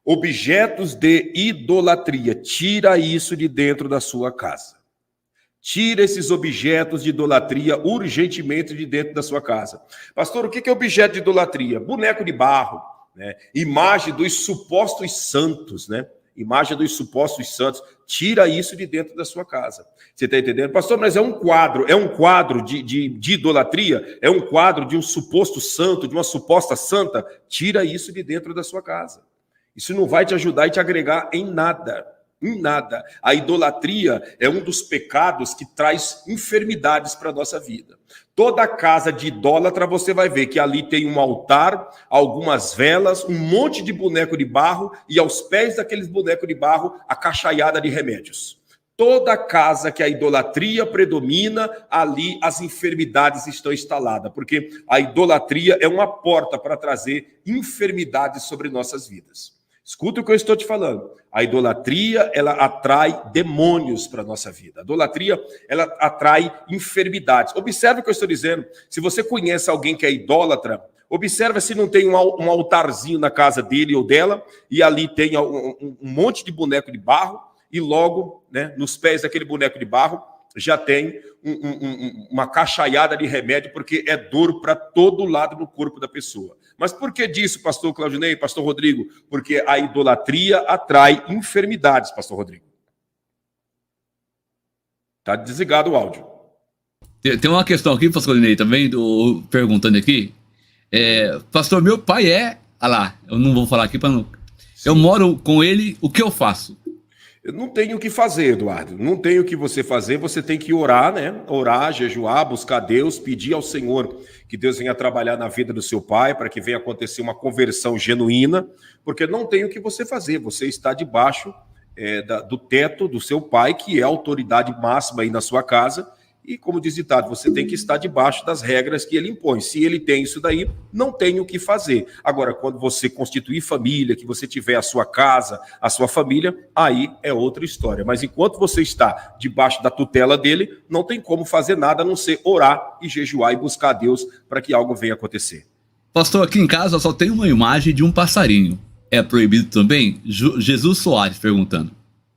Speaker 2: Objetos de idolatria. Tira isso de dentro da sua casa. Tira esses objetos de idolatria urgentemente de dentro da sua casa. Pastor, o que é objeto de idolatria? Boneco de barro, né? Imagem dos supostos santos, né? Imagem dos supostos santos. Tira isso de dentro da sua casa. Você está entendendo? Pastor, mas é um quadro de idolatria? É um quadro de um suposto santo, de uma suposta santa? Tira isso de dentro da sua casa. Isso não vai te ajudar e te agregar em nada. Em nada. A idolatria é um dos pecados que traz enfermidades para a nossa vida. Toda casa de idólatra, você vai ver que ali tem um altar, algumas velas, um monte de boneco de barro e aos pés daqueles bonecos de barro, a caixaiada de remédios. Toda casa que a idolatria predomina, ali as enfermidades estão instaladas, porque a idolatria é uma porta para trazer enfermidades sobre nossas vidas. Escuta o que eu estou te falando. A idolatria, ela atrai demônios para a nossa vida. A idolatria, ela atrai enfermidades. Observe o que eu estou dizendo. Se você conhece alguém que é idólatra, observa se não tem um altarzinho na casa dele ou dela, e ali tem um monte de boneco de barro, e logo, né, nos pés daquele boneco de barro, já tem uma caixaiada de remédio, porque é dor para todo lado do corpo da pessoa. Mas por que disso, pastor Claudinei, pastor Rodrigo? Porque a idolatria atrai enfermidades, pastor Rodrigo. Está desligado o áudio.
Speaker 1: Tem uma questão aqui, pastor Claudinei, também, perguntando aqui. Pastor, meu pai olha lá, eu não vou falar aqui para não... Eu moro com ele, o que eu faço?
Speaker 2: Eu não tenho o que fazer, Eduardo. Não tenho o que você fazer. Você tem que orar, né? Orar, jejuar, buscar Deus, pedir ao Senhor que Deus venha trabalhar na vida do seu pai, para que venha acontecer uma conversão genuína, porque não tem o que você fazer. Você está debaixo do teto do seu pai, que é a autoridade máxima aí na sua casa. E, como diz o ditado, você tem que estar debaixo das regras que ele impõe. Se ele tem isso daí, não tem o que fazer. Agora, quando você constituir família, que você tiver a sua casa, a sua família, aí é outra história. Mas enquanto você está debaixo da tutela dele, não tem como fazer nada a não ser orar e jejuar e buscar a Deus para que algo venha acontecer.
Speaker 1: Pastor, aqui em casa só tem uma imagem de um passarinho. É proibido também? Jesus Soares perguntando.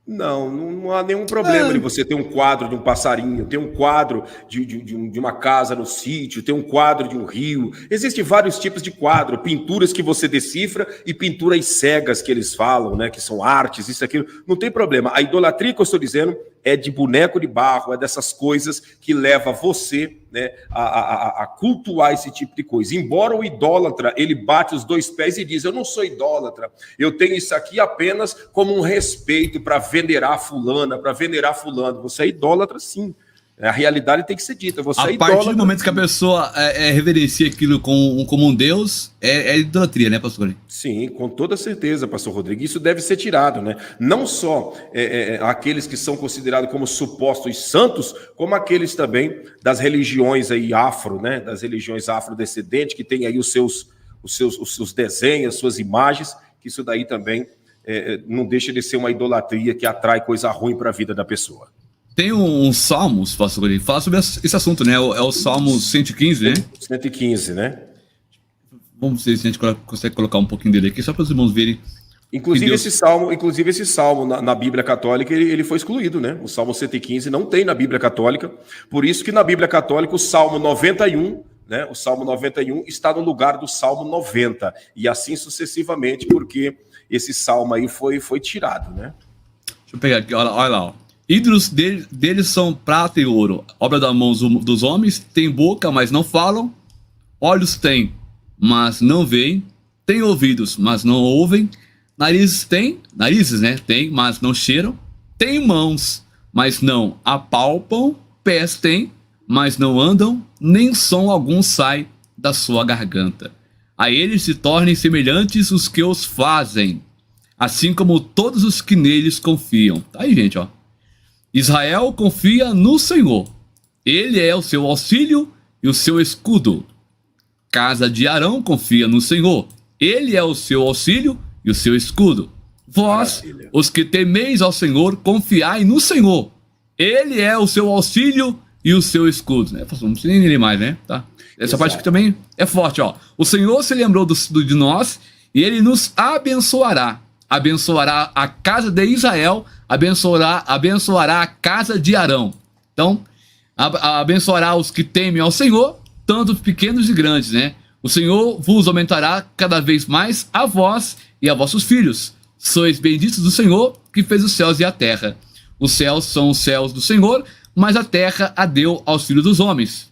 Speaker 2: Não há nenhum problema de você ter um quadro de um passarinho, ter um quadro de uma casa no sítio, ter um quadro de um rio. Existem vários tipos de quadro, pinturas que você decifra e pinturas cegas que eles falam, né, que são artes, isso, aquilo. Não tem problema. A idolatria que eu estou dizendo é de boneco de barro, é dessas coisas que leva você, né, a cultuar esse tipo de coisa. Embora o idólatra, ele bate os dois pés e diz, eu não sou idólatra, eu tenho isso aqui apenas como um respeito para venerar fulana, para venerar fulano. Você é idólatra, sim. A realidade tem que ser dita. Você é idólatra. A partir
Speaker 1: do momento que a pessoa reverencia aquilo como um Deus, é idolatria, né, pastor?
Speaker 2: Sim, com toda certeza, pastor Rodrigo. Isso deve ser tirado, né? Não só aqueles que são considerados como supostos santos, como aqueles também das religiões aí afro, né? Das religiões afrodescendentes, que tem aí os seus desenhos, suas imagens, que isso daí também não deixa de ser uma idolatria que atrai coisa ruim para a vida da pessoa.
Speaker 1: Tem um Salmos, pastor Rodrigo, fala sobre esse assunto, né? É o Salmo 115, né?
Speaker 2: 115, né?
Speaker 1: Vamos ver se a gente consegue colocar um pouquinho dele aqui, só para os irmãos verem.
Speaker 2: Inclusive esse salmo na Bíblia Católica, ele foi excluído, né? O Salmo 115 não tem na Bíblia Católica, por isso que na Bíblia Católica o Salmo 91, né? O Salmo 91 está no lugar do Salmo 90, e assim sucessivamente, porque esse salmo aí foi tirado, né?
Speaker 1: Deixa eu pegar aqui, olha lá, ó. Ídolos deles são prata e ouro, obra das mãos dos homens, têm boca, mas não falam, olhos têm, mas não veem, têm ouvidos, mas não ouvem, narizes, né? Têm, mas não cheiram, têm mãos, mas não apalpam, pés têm, mas não andam, nem som algum sai da sua garganta. A eles se tornem semelhantes os que os fazem, assim como todos os que neles confiam. Tá aí, gente, ó. Israel confia no Senhor. Ele é o seu auxílio e o seu escudo. Casa de Arão confia no Senhor. Ele é o seu auxílio e o seu escudo. Vós, os que temeis ao Senhor, confiai no Senhor. Ele é o seu auxílio e o seu escudo. Não precisa nem ler mais, né? Tá? Essa parte aqui também é forte, ó. O Senhor se lembrou de nós e ele nos abençoará. Abençoará a casa de Israel, abençoará a casa de Arão. Então, abençoará os que temem ao Senhor, tanto pequenos e grandes, né? O Senhor vos aumentará cada vez mais a vós e a vossos filhos. Sois benditos do Senhor, que fez os céus e a terra. Os céus são os céus do Senhor, mas a terra a deu aos filhos dos homens.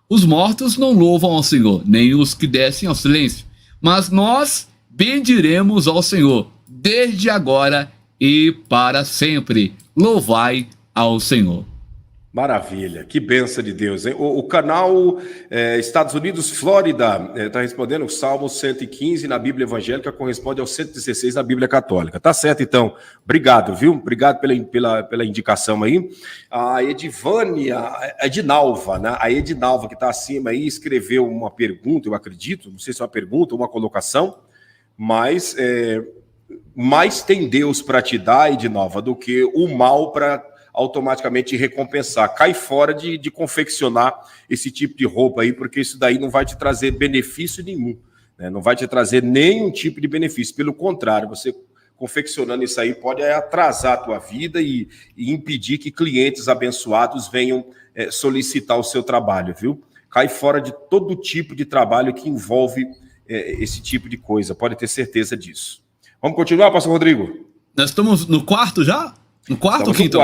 Speaker 1: Os mortos não louvam ao Senhor, nem os que descem ao silêncio. Mas nós bendiremos ao Senhor, desde agora e para sempre. Louvai ao Senhor.
Speaker 2: Maravilha, que bênção de Deus, hein? O canal Estados Unidos, Flórida, está respondendo o Salmo 115 na Bíblia Evangélica, corresponde ao 116 na Bíblia Católica. Tá certo, então. Obrigado, viu? Obrigado pela indicação aí. A Edinalva, né? A Edinalva que está acima aí, escreveu uma pergunta, eu acredito, não sei se é uma pergunta ou uma colocação, mas mais tem Deus para te dar, Edinalva, do que o mal para automaticamente recompensar. Cai fora de confeccionar esse tipo de roupa aí, porque isso daí não vai te trazer benefício nenhum, né? Não vai te trazer nenhum tipo de benefício. Pelo contrário, você confeccionando isso aí pode atrasar a tua vida e impedir que clientes abençoados venham solicitar o seu trabalho, viu? Cai fora de todo tipo de trabalho que envolve esse tipo de coisa, pode ter certeza disso. Vamos continuar, pastor Rodrigo?
Speaker 1: Nós estamos no quarto já? No quarto ou quinto?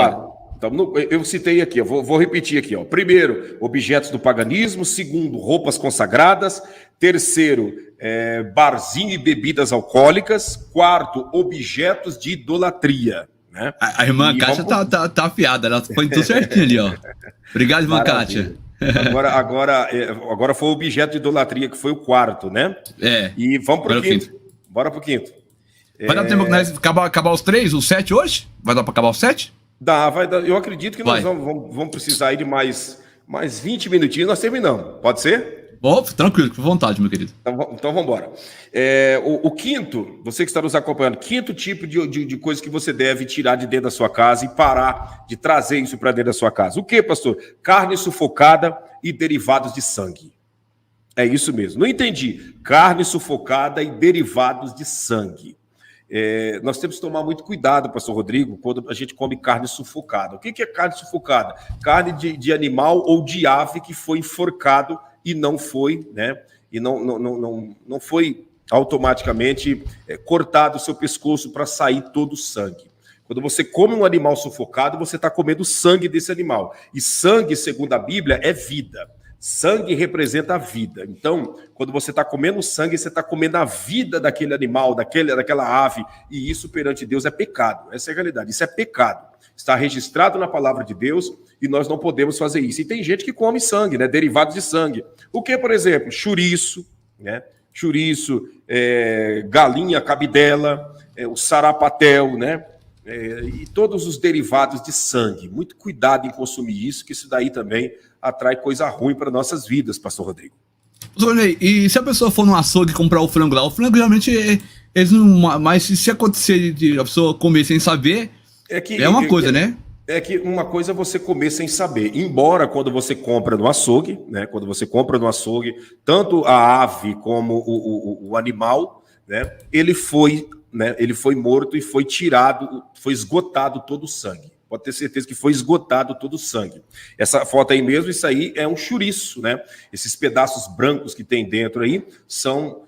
Speaker 2: Eu citei aqui, eu vou repetir aqui. Ó. Primeiro, objetos do paganismo. Segundo, roupas consagradas. Terceiro, barzinho e bebidas alcoólicas. Quarto, objetos de idolatria. Né?
Speaker 1: A irmã Kátia tá afiada, ela foi tudo certinho ali, ó. Obrigado, irmã Kátia.
Speaker 2: Agora foi o objeto de idolatria, que foi o quarto, né? E vamos para o quinto. Bora para o quinto.
Speaker 1: Vai dar tempo que nós acabar os 3, os 7 hoje? Vai dar para acabar os 7?
Speaker 2: Vai dar. Eu acredito que nós vamos precisar aí de mais 20 minutinhos, nós terminamos. Pode ser?
Speaker 1: Tranquilo, com vontade, meu querido.
Speaker 2: Então vamos embora. O quinto, você que está nos acompanhando, quinto tipo de coisa que você deve tirar de dentro da sua casa e parar de trazer isso para dentro da sua casa. O que, pastor? Carne sufocada e derivados de sangue. É isso mesmo. Não entendi. Carne sufocada e derivados de sangue. Nós temos que tomar muito cuidado, pastor Rodrigo, quando a gente come carne sufocada. O que é carne sufocada? Carne de animal ou de ave que foi enforcado e não foi, né? E não foi automaticamente cortado o seu pescoço para sair todo o sangue. Quando você come um animal sufocado, você está comendo o sangue desse animal. E sangue, segundo a Bíblia, é vida. Sangue representa a vida. Então, quando você está comendo sangue, você está comendo a vida daquele animal, daquela ave, e isso perante Deus é pecado. Essa é a realidade, isso é pecado. Está registrado na palavra de Deus e nós não podemos fazer isso. E tem gente que come sangue, né? Derivados de sangue. O que, por exemplo? Chouriço, né? Chouriço, galinha, cabidela, o sarapatel, né? E todos os derivados de sangue. Muito cuidado em consumir isso, que isso daí também atrai coisa ruim para nossas vidas, pastor Rodrigo.
Speaker 1: E se a pessoa for no açougue comprar o frango lá, o frango geralmente eles não. Mas se acontecer de a pessoa comer sem saber, é uma coisa, né?
Speaker 2: É que uma coisa é você comer sem saber. Embora quando você compra no açougue, né? Quando você compra no açougue, tanto a ave como o animal, né? Ele foi morto e foi tirado, foi esgotado todo o sangue. Pode ter certeza que foi esgotado todo o sangue. Essa foto aí mesmo, isso aí é um chouriço, né? Esses pedaços brancos que tem dentro aí são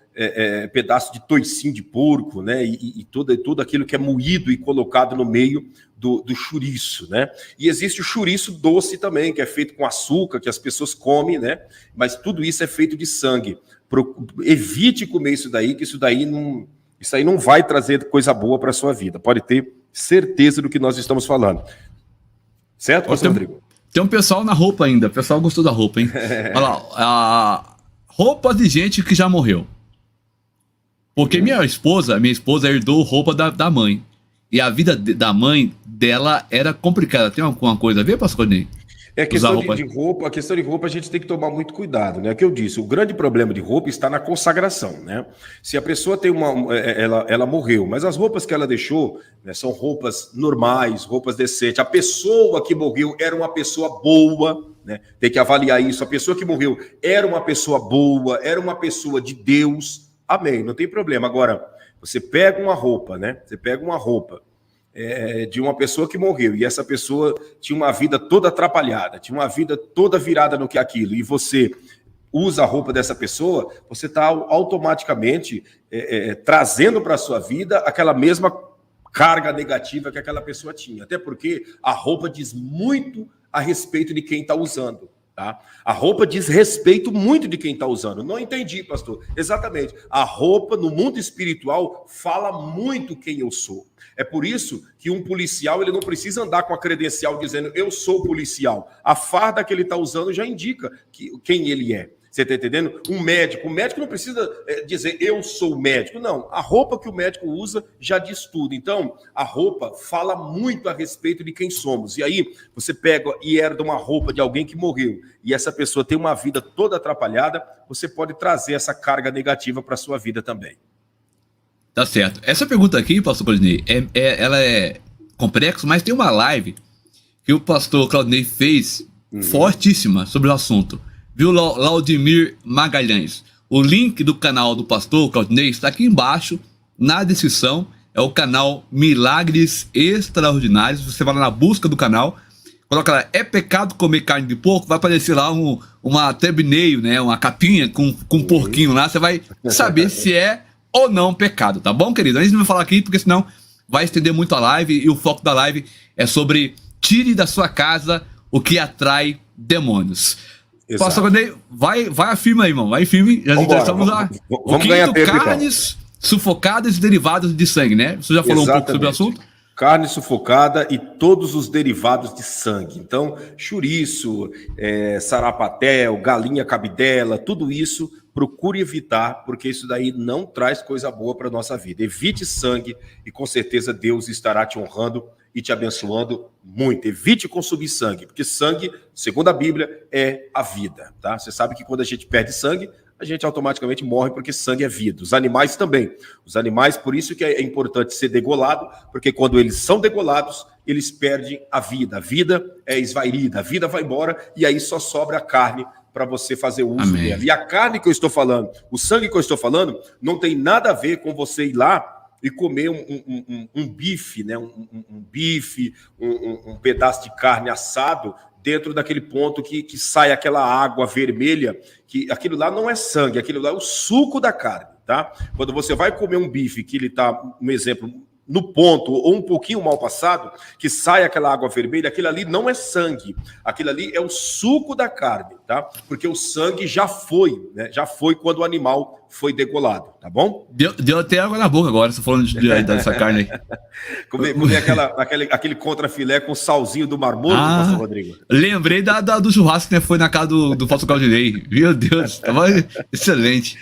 Speaker 2: pedaços de toicinho de porco, né? E tudo aquilo que é moído e colocado no meio do chouriço, né? E existe o chouriço doce também, que é feito com açúcar, que as pessoas comem, né? Mas tudo isso é feito de sangue. Evite comer isso daí, que isso aí não vai trazer coisa boa para a sua vida. Pode ter certeza do que nós estamos falando. Certo, pastor Rodrigo?
Speaker 1: Tem um pessoal na roupa ainda. O pessoal gostou da roupa, hein? Olha lá. Roupa de gente que já morreu. Porque minha esposa herdou roupa da mãe. E a vida da mãe dela era complicada. Tem alguma coisa a ver, pastor Ney?
Speaker 2: A questão de roupa a gente tem que tomar muito cuidado, né? É o que eu disse, o grande problema de roupa está na consagração, né? Se a pessoa tem ela morreu, mas as roupas que ela deixou, né, são roupas normais, roupas decentes. A pessoa que morreu era uma pessoa boa, né? Tem que avaliar isso. A pessoa que morreu era uma pessoa boa, era uma pessoa de Deus. Amém, não tem problema. Agora, você pega uma roupa, né? Você pega uma roupa de uma pessoa que morreu, e essa pessoa tinha uma vida toda atrapalhada, tinha uma vida toda virada no que aquilo, e você usa a roupa dessa pessoa, você está automaticamente trazendo para a sua vida aquela mesma carga negativa que aquela pessoa tinha, até porque a roupa diz muito a respeito de quem está usando. Tá? A roupa diz respeito muito de quem está usando. Não entendi, pastor. Exatamente. A roupa no mundo espiritual fala muito quem eu sou. É por isso que um policial ele não precisa andar com a credencial dizendo eu sou policial. A farda que ele está usando já indica quem ele é. Você está entendendo? O médico não precisa dizer eu sou médico. Não, a roupa que o médico usa já diz tudo. Então, a roupa fala muito a respeito de quem somos. E aí, você pega e herda uma roupa de alguém que morreu, e essa pessoa tem uma vida toda atrapalhada, você pode trazer essa carga negativa para a sua vida também.
Speaker 1: Tá certo. Essa pergunta aqui, pastor Claudinei, ela é complexa, mas tem uma live que o pastor Claudinei fez fortíssima sobre o assunto. Viu, Laudimir Magalhães? O link do canal do pastor Claudinei está aqui embaixo, na descrição. é o canal Milagres Extraordinários. Você vai lá na busca do canal, coloca lá, é pecado comer carne de porco, vai aparecer lá uma thumbnail, né, uma capinha com um porquinho lá, você vai saber se é ou não pecado, tá bom, querido? A gente não vai falar aqui, porque senão vai estender muito a live, e o foco da live é sobre tire da sua casa o que atrai demônios. Pastor Claudinei, vai firme aí, irmão, vai firme. Já estamos lá.
Speaker 2: Vamos ganhar tempo,
Speaker 1: carnes sufocadas e derivadas de sangue, né? Você já falou um pouco sobre o assunto?
Speaker 2: Carne sufocada e todos os derivados de sangue. Então, chouriço, sarapatel, galinha cabidela, tudo isso procure evitar, porque isso daí não traz coisa boa para a nossa vida. Evite sangue e com certeza Deus estará te honrando e te abençoando muito. Evite consumir sangue, porque sangue, segundo a Bíblia, é a vida, tá? Você sabe que quando a gente perde sangue, a gente automaticamente morre, porque sangue é vida. Os animais também. Os animais, por isso que é importante ser degolado, porque quando eles são degolados, eles perdem a vida. A vida é esvairida, a vida vai embora, e aí só sobra a carne para você fazer uso dela. E a carne que eu estou falando, o sangue que eu estou falando, não tem nada a ver com você ir lá e comer um bife, né? um bife, um pedaço de carne assado dentro daquele ponto que sai aquela água vermelha, que aquilo lá não é sangue, aquilo lá é o suco da carne, tá? Quando você vai comer um bife, que ele está, um exemplo, no ponto ou um pouquinho mal passado, que sai aquela água vermelha, aquilo ali não é sangue, aquilo ali é o suco da carne, tá? Porque o sangue já foi, né? Já foi quando o animal foi degolado, tá bom?
Speaker 1: Deu até água na boca agora, você falando dessa carne aí.
Speaker 2: comer aquele contrafilé com salzinho do Mar Morto, Pastor Rodrigo.
Speaker 1: Lembrei do churrasco que, né, foi na casa do Pastor Claudinei. Meu Deus, tava excelente.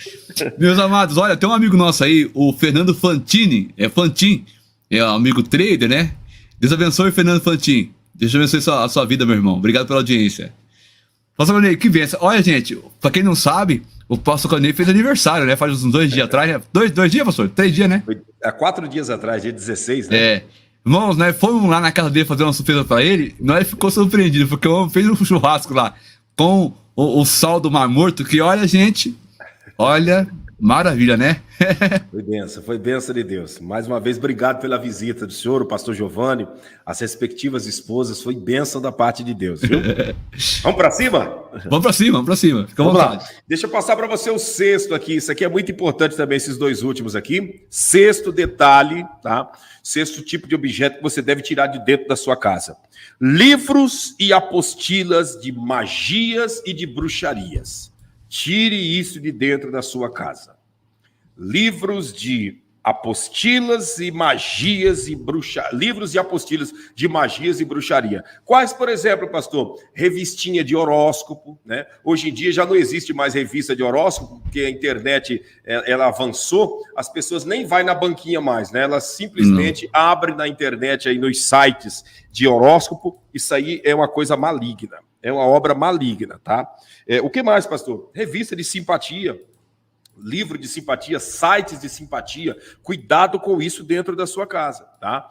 Speaker 1: Meus amados, olha, tem um amigo nosso aí, o Fernando Fantini, Fantin, é um amigo trader, né? Deus abençoe, Fernando Fantin. Deus abençoe a sua vida, meu irmão. Obrigado pela audiência. Pastor Claudinei, que benção. Olha, gente, pra quem não sabe, o Pastor Claudinei fez aniversário, né? Faz uns 2 dias atrás, né? Dois dias, pastor? 3 dias, né?
Speaker 2: Há 4 dias atrás, dia 16, né?
Speaker 1: Irmãos, né? Fomos lá na casa dele fazer uma surpresa pra ele, nós ficou surpreendido, porque o homem fez um churrasco lá com o sal do Mar Morto, que olha, gente, olha, maravilha, né?
Speaker 2: Foi bênção de Deus. Mais uma vez, obrigado pela visita do senhor, o pastor Giovanni, as respectivas esposas, foi bênção da parte de Deus, viu? Vamos para cima?
Speaker 1: Vamos para cima. Fica à vontade.
Speaker 2: Lá. Deixa eu passar para você o sexto aqui. Isso aqui é muito importante também, esses 2 últimos aqui. Sexto detalhe, tá? Sexto tipo de objeto que você deve tirar de dentro da sua casa. Livros e apostilas de magias e de bruxarias. Tire isso de dentro da sua casa. Livros de apostilas e magias e bruxaria. Livros e apostilas de magias e bruxaria. Quais, por exemplo, pastor? Revistinha de horóscopo, né? Hoje em dia já não existe mais revista de horóscopo, porque a internet ela avançou, as pessoas nem vai na banquinha mais, né? Elas simplesmente abrem na internet aí nos sites de horóscopo. Isso aí é uma coisa maligna, é uma obra maligna, tá? O que mais, pastor? Revista de simpatia. Livro de simpatia, sites de simpatia, cuidado com isso dentro da sua casa, tá?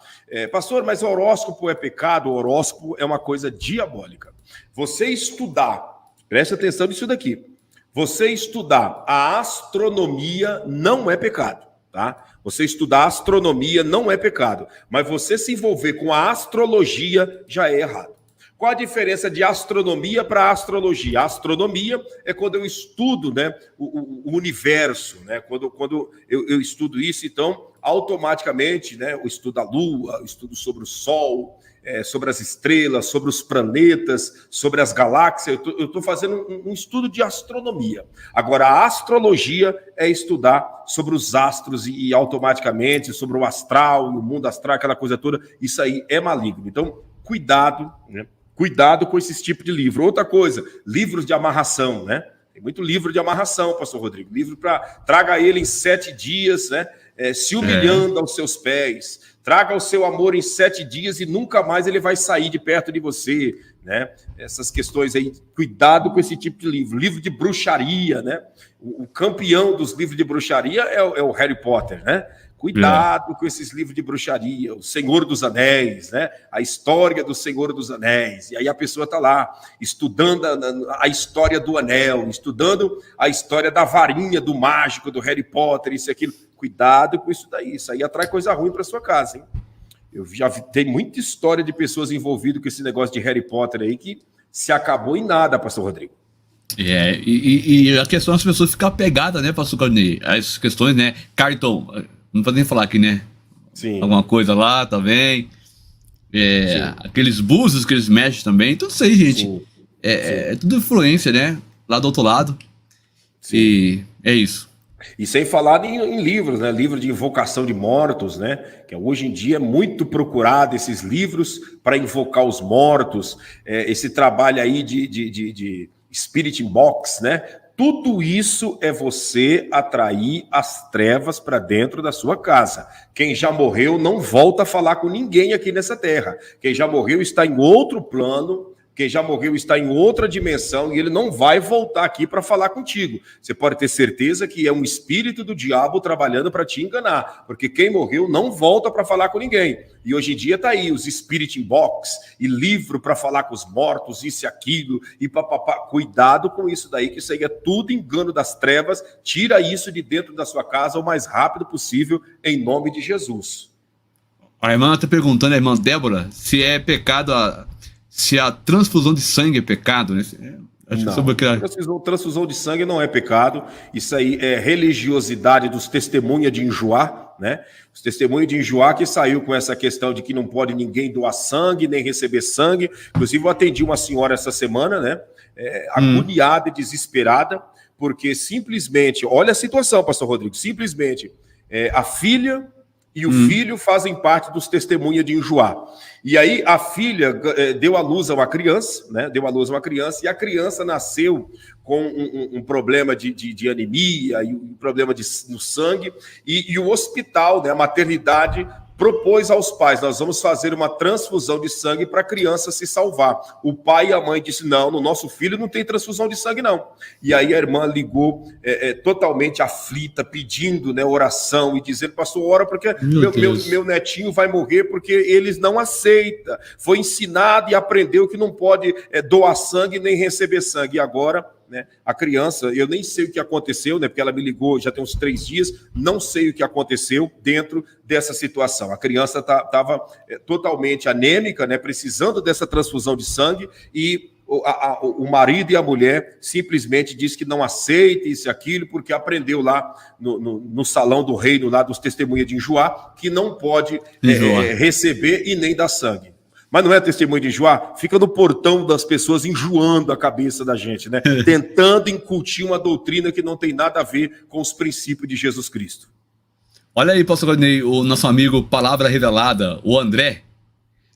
Speaker 2: Pastor, mas horóscopo é pecado? Horóscopo é uma coisa diabólica. Você estudar, preste atenção nisso daqui, você estudar a astronomia não é pecado, tá? Você estudar astronomia não é pecado, mas você se envolver com a astrologia já é errado. Qual a diferença de astronomia para astrologia? A astronomia é quando eu estudo, né, o universo, né? Quando eu estudo isso, então, automaticamente, né, eu estudo a Lua, eu estudo sobre o Sol, sobre as estrelas, sobre os planetas, sobre as galáxias. Eu estou fazendo um estudo de astronomia. Agora, a astrologia é estudar sobre os astros e automaticamente sobre o astral, o mundo astral, aquela coisa toda. Isso aí é maligno. Então, cuidado, né? Cuidado com esse tipo de livro. Outra coisa, livros de amarração, né? Tem muito livro de amarração, pastor Rodrigo. Livro para traga ele em 7 dias, né? Se humilhando aos seus pés. Traga o seu amor em 7 dias e nunca mais ele vai sair de perto de você, né? Essas questões aí, cuidado com esse tipo de livro. Livro de bruxaria, né? O campeão dos livros de bruxaria é o Harry Potter, né? Cuidado com esses livros de bruxaria, o Senhor dos Anéis, né? A história do Senhor dos Anéis. E aí a pessoa está lá estudando a história do anel, estudando a história da varinha do mágico do Harry Potter, isso e aquilo. Cuidado com isso daí. Isso aí atrai coisa ruim para sua casa, hein? Eu já tem muita história de pessoas envolvidas com esse negócio de Harry Potter aí que se acabou em nada, pastor Rodrigo.
Speaker 1: E a questão é as pessoas ficar apegadas, né, pastor Claudinei? As questões, né? Cartão, não pode nem falar aqui, né?
Speaker 2: Sim.
Speaker 1: Alguma coisa lá também. Aqueles búzios que eles mexem também. Tudo isso aí, gente.
Speaker 2: Sim.
Speaker 1: É tudo influência, né? Lá do outro lado.
Speaker 2: Sim.
Speaker 1: E é isso.
Speaker 2: E sem falar em livros, né? Livro de invocação de mortos, né? Que hoje em dia é muito procurado esses livros para invocar os mortos. Esse trabalho aí de Spirit Box, né? Tudo isso é você atrair as trevas para dentro da sua casa. Quem já morreu não volta a falar com ninguém aqui nessa terra. Quem já morreu está em outro plano. Quem já morreu está em outra dimensão e ele não vai voltar aqui para falar contigo. Você pode ter certeza que é um espírito do diabo trabalhando para te enganar, porque quem morreu não volta para falar com ninguém. E hoje em dia está aí os Spirit Box e livro para falar com os mortos, isso e aquilo, e papapá. Cuidado com isso daí, que isso aí é tudo engano das trevas. Tira isso de dentro da sua casa o mais rápido possível, em nome de Jesus.
Speaker 1: A irmã está perguntando, a irmã Débora, se é pecado se a transfusão de sangue é pecado, né?
Speaker 2: Não, transfusão de sangue não é pecado. Isso aí é religiosidade dos testemunhas de Enjoá, né? Os testemunhos de Enjoá que saiu com essa questão de que não pode ninguém doar sangue, nem receber sangue. Inclusive, eu atendi uma senhora essa semana, né? Agoniada e desesperada, porque simplesmente, olha a situação, pastor Rodrigo, simplesmente a filha e o filho fazem parte dos testemunhas de Enjoá. E aí a filha deu à luz a uma criança, né? Deu à luz a uma criança, e a criança nasceu com um problema de anemia e um problema no sangue, e o hospital, né, a maternidade, propôs aos pais: nós vamos fazer uma transfusão de sangue para a criança se salvar. O pai e a mãe disseram: não, no nosso filho não tem transfusão de sangue, não. E aí a irmã ligou totalmente aflita, pedindo, né, oração e dizendo: pastor, ora, porque meu netinho vai morrer porque eles não aceitam. Foi ensinado e aprendeu que não pode doar sangue nem receber sangue. E agora, né, a criança, eu nem sei o que aconteceu, né, porque ela me ligou já tem uns 3 dias, não sei o que aconteceu dentro dessa situação. A criança estava totalmente anêmica, né, precisando dessa transfusão de sangue, e o marido e a mulher simplesmente diz que não aceita isso e aquilo, porque aprendeu lá no salão do reino, lá dos testemunhas de Enjoá, que não pode receber e nem dar sangue. Mas não é testemunho de Enjoá? Fica no portão das pessoas enjoando a cabeça da gente, né? Tentando incutir uma doutrina que não tem nada a ver com os princípios de Jesus Cristo.
Speaker 1: Olha aí, pastor Claudinei, o nosso amigo Palavra Revelada, o André.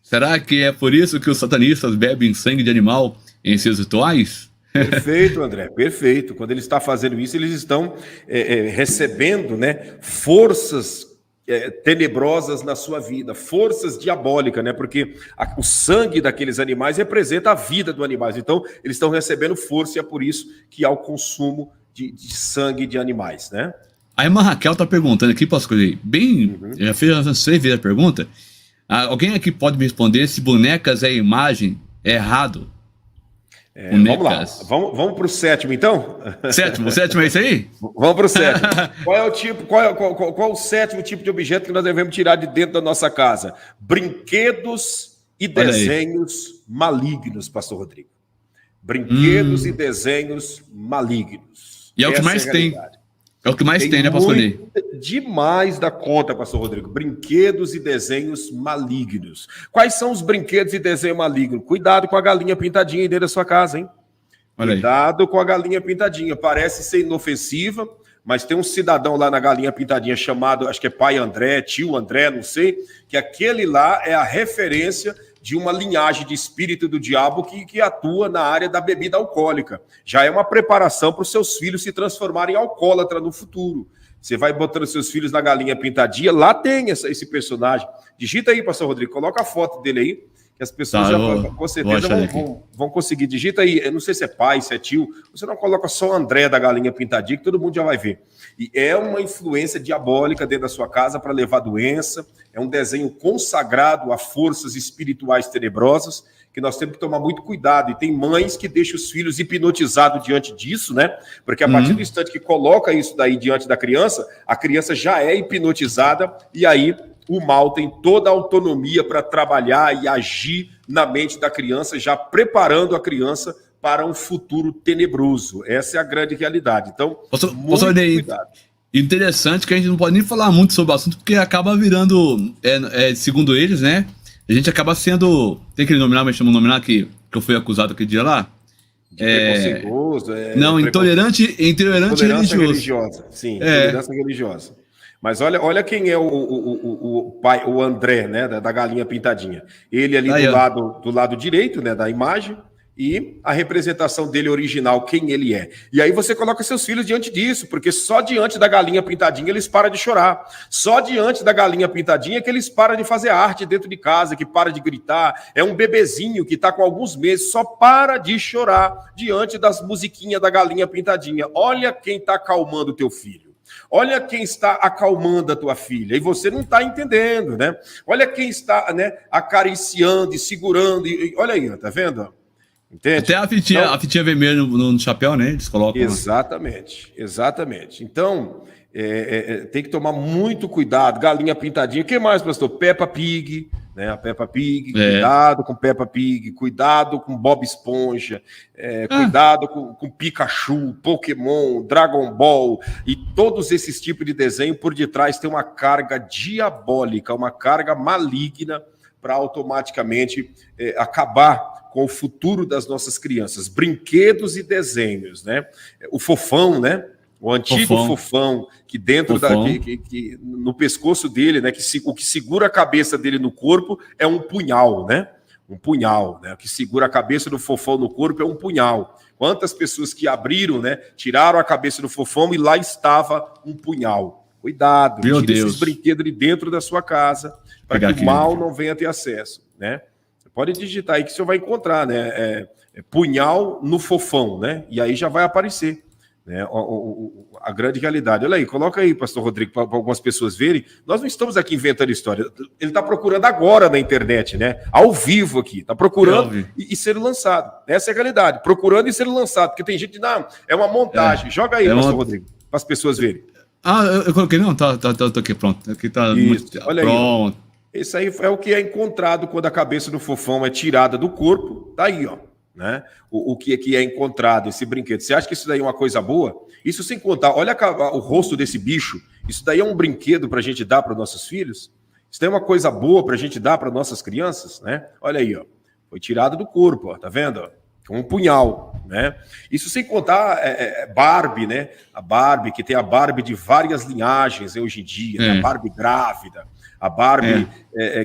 Speaker 1: Será que é por isso que os satanistas bebem sangue de animal em seus rituais?
Speaker 2: Perfeito, André, perfeito. Quando ele está fazendo isso, eles estão recebendo, né, forças tenebrosas na sua vida, forças diabólicas, né? Porque o sangue daqueles animais representa a vida do animais. Então, eles estão recebendo força, e é por isso que há o consumo de sangue de animais, né?
Speaker 1: A irmã Raquel está perguntando aqui, posso escolher? Já fez umas 6 vezes a pergunta. Alguém aqui pode me responder se bonecas é imagem? É errado.
Speaker 2: Vamos lá, vamos para o 7º, então?
Speaker 1: Sétimo é isso aí?
Speaker 2: Vamos para o 7º. Qual o 7º tipo de objeto que nós devemos tirar de dentro da nossa casa? Brinquedos e desenhos malignos, pastor Rodrigo. Brinquedos e desenhos malignos.
Speaker 1: E é o que mais tem. É o que mais tem, né, pastor Ney?
Speaker 2: Demais da conta, pastor Rodrigo. Brinquedos e desenhos malignos. Quais são os brinquedos e desenhos malignos? Cuidado com a galinha pintadinha aí dentro da sua casa, hein? Cuidado com a galinha pintadinha. Parece ser inofensiva, mas tem um cidadão lá na galinha pintadinha chamado, acho que é pai André, tio André, não sei, que aquele lá é a referência de uma linhagem de espírito do diabo que atua na área da bebida alcoólica. Já é uma preparação para os seus filhos se transformarem em alcoólatra no futuro. Você vai botando seus filhos na galinha pintadinha, lá tem esse personagem. Digita aí, pastor Rodrigo, coloca a foto dele aí, que as pessoas com certeza vão conseguir. Digita aí, eu não sei se é pai, se é tio, você não coloca só André da Galinha Pintadinha, que todo mundo já vai ver. E é uma influência diabólica dentro da sua casa para levar doença, é um desenho consagrado a forças espirituais tenebrosas, que nós temos que tomar muito cuidado. E tem mães que deixam os filhos hipnotizados diante disso, né? Porque a partir do instante que coloca isso daí diante da criança, a criança já é hipnotizada e aí o mal tem toda a autonomia para trabalhar e agir na mente da criança, já preparando a criança para um futuro tenebroso. Essa é a grande realidade. Então, muito cuidado.
Speaker 1: Interessante que a gente não pode nem falar muito sobre o assunto, porque acaba virando, segundo eles, né? A gente acaba sendo... Tem aquele nome lá, mas chama um nome lá que eu fui acusado aquele dia lá?
Speaker 2: Preconceituoso.
Speaker 1: Não, intolerante
Speaker 2: religiosa. Sim, intolerância religiosa. Mas olha quem é o pai, o André, né, da Galinha Pintadinha. Ele ali do lado direito, né, da imagem, e a representação dele original, quem ele é. E aí você coloca seus filhos diante disso, porque só diante da Galinha Pintadinha eles param de chorar. Só diante da Galinha Pintadinha que eles param de fazer arte dentro de casa, que para de gritar. É um bebezinho que está com alguns meses, só para de chorar diante das musiquinhas da Galinha Pintadinha. Olha quem está acalmando o teu filho. Olha quem está acalmando a tua filha, e você não está entendendo, né? Olha quem está, né, acariciando e segurando, e olha aí, tá vendo? Entende?
Speaker 1: Até a fitinha vermelha no chapéu, né? Eles colocam.
Speaker 2: Exatamente. Então, tem que tomar muito cuidado. Galinha Pintadinha. O que mais, pastor? Peppa Pig, né? A Peppa Pig. Cuidado com Peppa Pig. Cuidado com Bob Esponja. Cuidado com Pikachu, Pokémon, Dragon Ball e todos esses tipos de desenho. Por detrás tem uma carga diabólica, uma carga maligna para automaticamente acabar com o futuro das nossas crianças. Brinquedos e desenhos, né? O fofão, né? O antigo fofão que dentro que no pescoço dele, né? O que segura a cabeça dele no corpo é um punhal, né? Um punhal, né? O que segura a cabeça do fofão no corpo é um punhal. Quantas pessoas que abriram, né? Tiraram a cabeça do fofão e lá estava um punhal. Cuidado, tire esses brinquedos de dentro da sua casa para que o mal não venha ter acesso, né? Pode digitar aí que você vai encontrar, né? Punhal no fofão, né? E aí já vai aparecer, né? A grande realidade. Olha aí, coloca aí, pastor Rodrigo, para algumas pessoas verem. Nós não estamos aqui inventando história. Ele está procurando agora na internet, né? Ao vivo aqui. Está procurando e ser lançado. Essa é a realidade. Procurando e ser lançado. Porque tem gente que é uma montagem. Joga aí, pastor Rodrigo, para as pessoas verem.
Speaker 1: Eu coloquei, não, tá aqui, pronto. Aqui tá
Speaker 2: olha pronto. Aí. Esse aí é o que é encontrado quando a cabeça do fofão é tirada do corpo. Tá aí, ó, né? O que é encontrado, esse brinquedo. Você acha que isso daí é uma coisa boa? Isso sem contar, olha o rosto desse bicho. Isso daí é um brinquedo para a gente dar para nossos filhos? Isso daí é uma coisa boa para a gente dar para nossas crianças, né? Olha aí, ó. Foi tirado do corpo, ó, tá vendo? Ó? Com um punhal, né? Isso sem contar Barbie, né? A Barbie, que tem a Barbie de várias linhagens hoje em dia, né? A Barbie grávida. A Barbie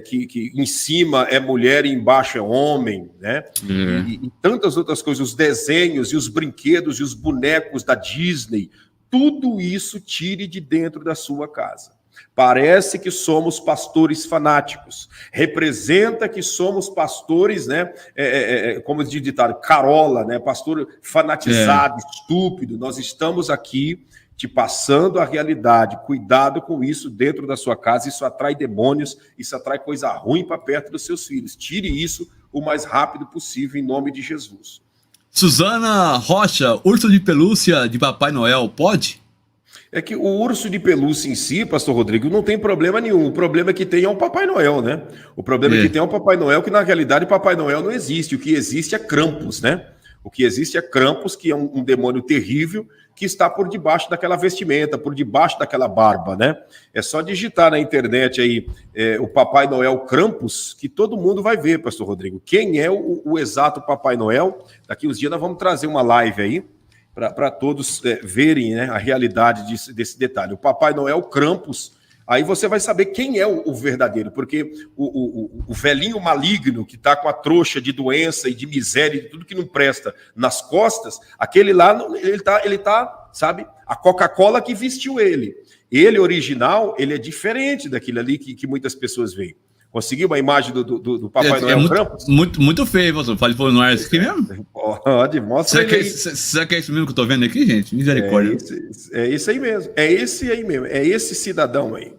Speaker 2: que em cima é mulher e embaixo é homem, né? E tantas outras coisas, os desenhos e os brinquedos e os bonecos da Disney, tudo isso tire de dentro da sua casa. Parece que somos pastores fanáticos, representa que somos pastores, né? Como diz o ditado, carola, né? Pastor fanatizado, estúpido. Nós estamos aqui te passando a realidade. Cuidado com isso dentro da sua casa. Isso atrai demônios, isso atrai coisa ruim para perto dos seus filhos. Tire isso o mais rápido possível, em nome de Jesus.
Speaker 1: Suzana Rocha, urso de pelúcia de Papai Noel, pode?
Speaker 2: É que o urso de pelúcia em si, pastor Rodrigo, não tem problema nenhum. O problema que tem é o Papai Noel, né? O problema que tem é o Papai Noel, que na realidade Papai Noel não existe. O que existe é Krampus, né? O que existe é Krampus, que é um demônio terrível, que está por debaixo daquela vestimenta, por debaixo daquela barba, né? É só digitar na internet aí o Papai Noel Krampus, que todo mundo vai ver, pastor Rodrigo. Quem é o exato Papai Noel? Daqui uns dias nós vamos trazer uma live aí, para todos verem, né, a realidade desse detalhe. O Papai Noel Krampus, aí você vai saber quem é o verdadeiro, porque o velhinho maligno que está com a trouxa de doença e de miséria e de tudo que não presta nas costas, aquele lá, ele tá, sabe, a Coca-Cola que vestiu ele. Ele, original, ele é diferente daquilo ali que muitas pessoas veem. Conseguiu uma imagem do Papai Noel Krampus?
Speaker 1: Muito feio, pastor. Falei, pô, não é isso aqui mesmo?
Speaker 2: Pode, mostra aí.
Speaker 1: Será que é isso mesmo que eu tô vendo aqui, gente? Misericórdia.
Speaker 2: É isso aí mesmo. É esse aí mesmo. É esse cidadão aí.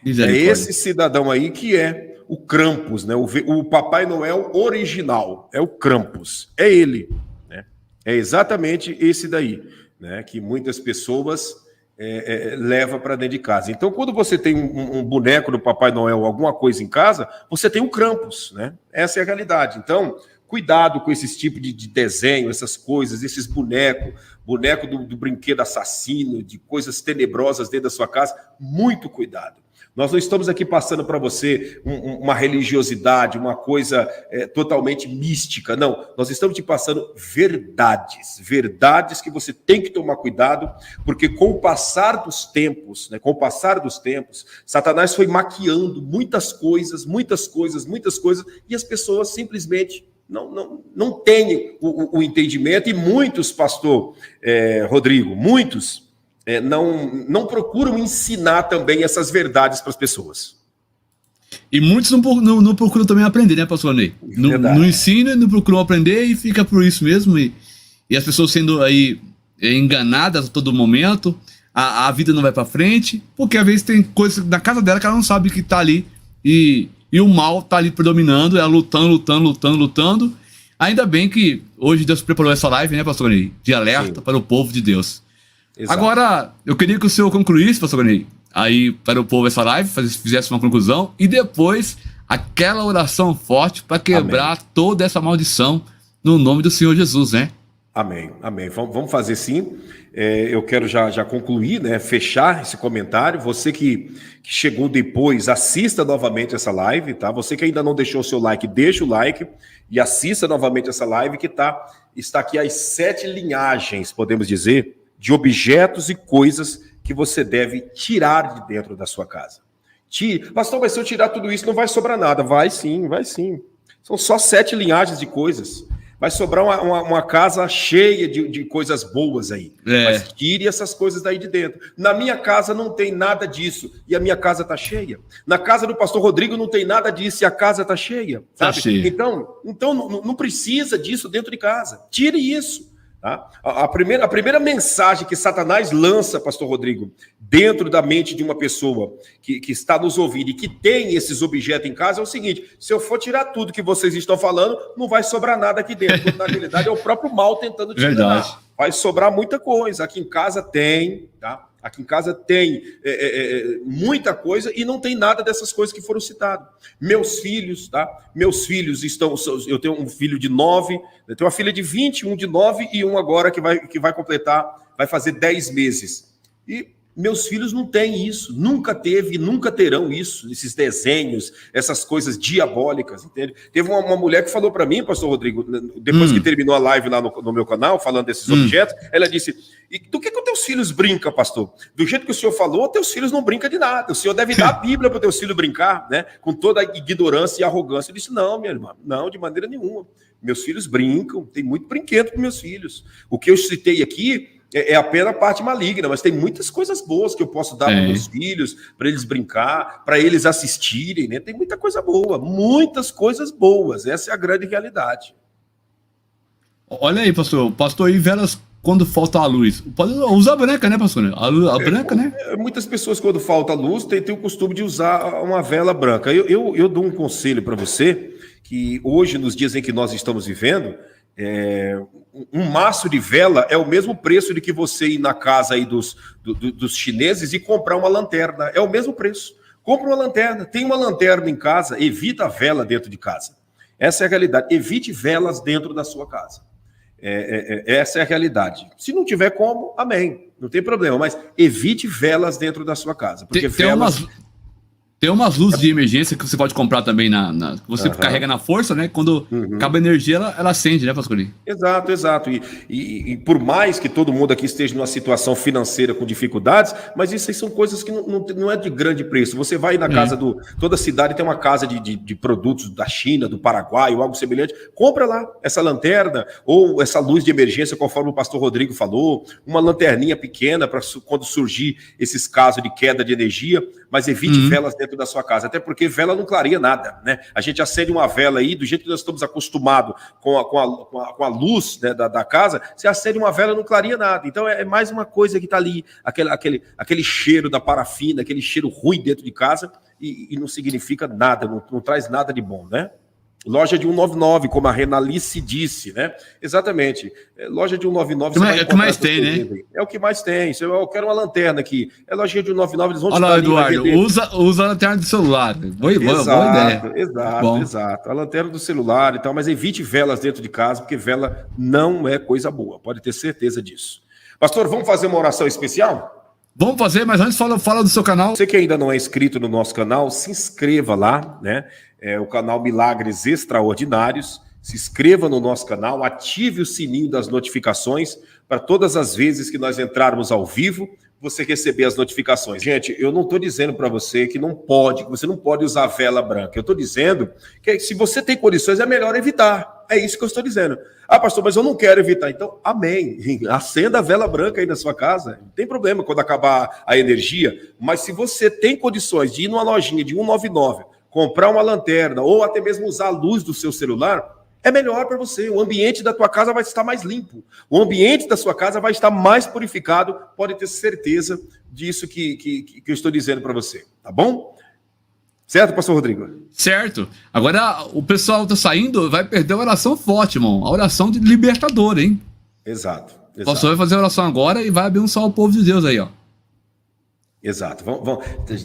Speaker 2: É esse cidadão aí que é o Krampus, né? O Papai Noel original. É o Krampus. É ele. Né? É exatamente esse daí, né? Que muitas pessoas leva para dentro de casa. Então, quando você tem um boneco do Papai Noel, alguma coisa em casa, você tem um Krampus, né? Essa é a realidade. Então, cuidado com esses tipos de desenho, essas coisas, esses boneco do brinquedo assassino, de coisas tenebrosas dentro da sua casa. Muito cuidado. Nós não estamos aqui passando para você uma religiosidade, uma coisa totalmente mística, não. Nós estamos te passando verdades que você tem que tomar cuidado, porque com o passar dos tempos, né, Satanás foi maquiando muitas coisas, e as pessoas simplesmente não têm o entendimento, e muitos, pastor Rodrigo, muitos não procuram ensinar também essas verdades para as pessoas.
Speaker 1: E muitos não procuram também aprender, né, pastor Ney? Não ensinam, não procuram aprender e fica por isso mesmo. E as pessoas sendo aí enganadas a todo momento, a vida não vai para frente, porque às vezes tem coisas na casa dela que ela não sabe que tá ali e o mal tá ali predominando, ela lutando. Ainda bem que hoje Deus preparou essa live, né, pastor Ney? De alerta para o povo de Deus. Exato. Agora, eu queria que o senhor concluísse, pastor Ney, aí para o povo essa live, fizesse uma conclusão, e depois aquela oração forte para quebrar toda essa maldição no nome do Senhor Jesus, né?
Speaker 2: Amém. Vamos fazer sim. Eu quero já concluir, né? Fechar esse comentário. Você que chegou depois, assista novamente essa live, tá? Você que ainda não deixou o seu like, deixa o like e assista novamente essa live que está aqui as 7 linhagens, podemos dizer, de objetos e coisas que você deve tirar de dentro da sua casa. Pastor, mas se eu tirar tudo isso, não vai sobrar nada. Vai sim. São só 7 linhagens de coisas. Vai sobrar uma casa cheia de coisas boas aí. Mas tire essas coisas daí de dentro. Na minha casa não tem nada disso e a minha casa está cheia. Na casa do pastor Rodrigo não tem nada disso e a casa está cheia. Sabe? Tá cheia. Então não precisa disso dentro de casa. Tire isso. Tá? A primeira mensagem que Satanás lança, pastor Rodrigo, dentro da mente de uma pessoa que está nos ouvindo e que tem esses objetos em casa é o seguinte: se eu for tirar tudo que vocês estão falando, não vai sobrar nada aqui dentro. Na realidade é o próprio mal tentando te enganar. Vai sobrar muita coisa. Aqui em casa tem, tá? Aqui em casa tem muita coisa e não tem nada dessas coisas que foram citadas. Meus filhos, tá? Meus filhos estão... Eu tenho um filho de 9, eu tenho uma filha de 20, um de 9 e um agora que vai completar, vai fazer 10 meses. E meus filhos não têm isso, nunca teve e nunca terão isso, esses desenhos, essas coisas diabólicas, entende? Teve uma mulher que falou para mim, pastor Rodrigo, depois que terminou a live lá no meu canal, falando desses objetos, ela disse: e do que os teus filhos brincam, pastor? Do jeito que o senhor falou, teus filhos não brincam de nada, o senhor deve dar a Bíblia para os teus filhos brincar, né? Com toda a ignorância e arrogância. Eu disse: não, minha irmã, não, de maneira nenhuma. Meus filhos brincam, tem muito brinquedo para meus filhos. O que eu citei aqui é apenas a parte maligna, mas tem muitas coisas boas que eu posso dar para meus filhos, para eles brincar, para eles assistirem, né? Tem muita coisa boa, muitas coisas boas. Essa é a grande realidade.
Speaker 1: Olha aí, pastor. Pastor aí, velas quando falta a luz. Usa a branca, né, pastor? A branca, né?
Speaker 2: Muitas pessoas, quando falta a luz, têm o costume de usar uma vela branca. Eu dou um conselho para você, que hoje, nos dias em que nós estamos vivendo, um maço de vela é o mesmo preço de que você ir na casa aí dos chineses e comprar uma lanterna. É o mesmo preço. Compre uma lanterna. Tem uma lanterna em casa, evita a vela dentro de casa. Essa é a realidade. Evite velas dentro da sua casa. Essa é a realidade. Se não tiver como, amém. Não tem problema, mas evite velas dentro da sua casa. Porque
Speaker 1: tem umas luzes de emergência que você pode comprar também você carrega na força, né? Quando acaba a energia, ela acende, né, pastor?
Speaker 2: Exato. E por mais que todo mundo aqui esteja numa situação financeira com dificuldades, mas isso aí são coisas que não é de grande preço. Você vai na casa toda cidade tem uma casa de produtos da China, do Paraguai ou algo semelhante. Compra lá essa lanterna ou essa luz de emergência, conforme o pastor Rodrigo falou, uma lanterninha pequena para quando surgir esses casos de queda de energia, mas evite velas dentro dentro da sua casa, até porque vela não clareia nada, né? A gente acende uma vela aí, do jeito que nós estamos acostumados com a luz, né, da casa, você acende uma vela não clareia nada. Então é mais uma coisa que está ali, aquele cheiro da parafina, aquele cheiro ruim dentro de casa, e não significa nada, não traz nada de bom, né? Loja de 199, como a Renalice disse, né? Exatamente. Loja de 199...
Speaker 1: É o que mais tem, né?
Speaker 2: É o que mais tem. Eu quero uma lanterna aqui. É lojinha de 199, eles vão te
Speaker 1: dar. Olha lá, Eduardo, usa a lanterna do celular. Boa ideia.
Speaker 2: Exato. A lanterna do celular e tal, mas evite velas dentro de casa, porque vela não é coisa boa. Pode ter certeza disso. Pastor, vamos fazer uma oração especial?
Speaker 1: Vamos fazer, mas antes fala do seu canal.
Speaker 2: Você que ainda não é inscrito no nosso canal, se inscreva lá, né? É o canal Milagres Extraordinários. Se inscreva no nosso canal, ative o sininho das notificações para todas as vezes que nós entrarmos ao vivo, você receber as notificações. Gente, eu não estou dizendo para você que você não pode usar vela branca. Eu estou dizendo que se você tem condições, é melhor evitar. É isso que eu estou dizendo. Ah, pastor, mas eu não quero evitar. Então, amém. Acenda a vela branca aí na sua casa. Não tem problema quando acabar a energia. Mas se você tem condições de ir numa lojinha de 199, comprar uma lanterna ou até mesmo usar a luz do seu celular, é melhor para você. O ambiente da tua casa vai estar mais limpo. O ambiente da sua casa vai estar mais purificado. Pode ter certeza disso que eu estou dizendo para você. Tá bom? Certo, pastor Rodrigo?
Speaker 1: Certo. Agora, o pessoal tá saindo, vai perder a oração forte, irmão. A oração de libertador, hein?
Speaker 2: Exato.
Speaker 1: O pastor vai fazer a oração agora e vai abençoar o povo de Deus aí, ó.
Speaker 2: Exato.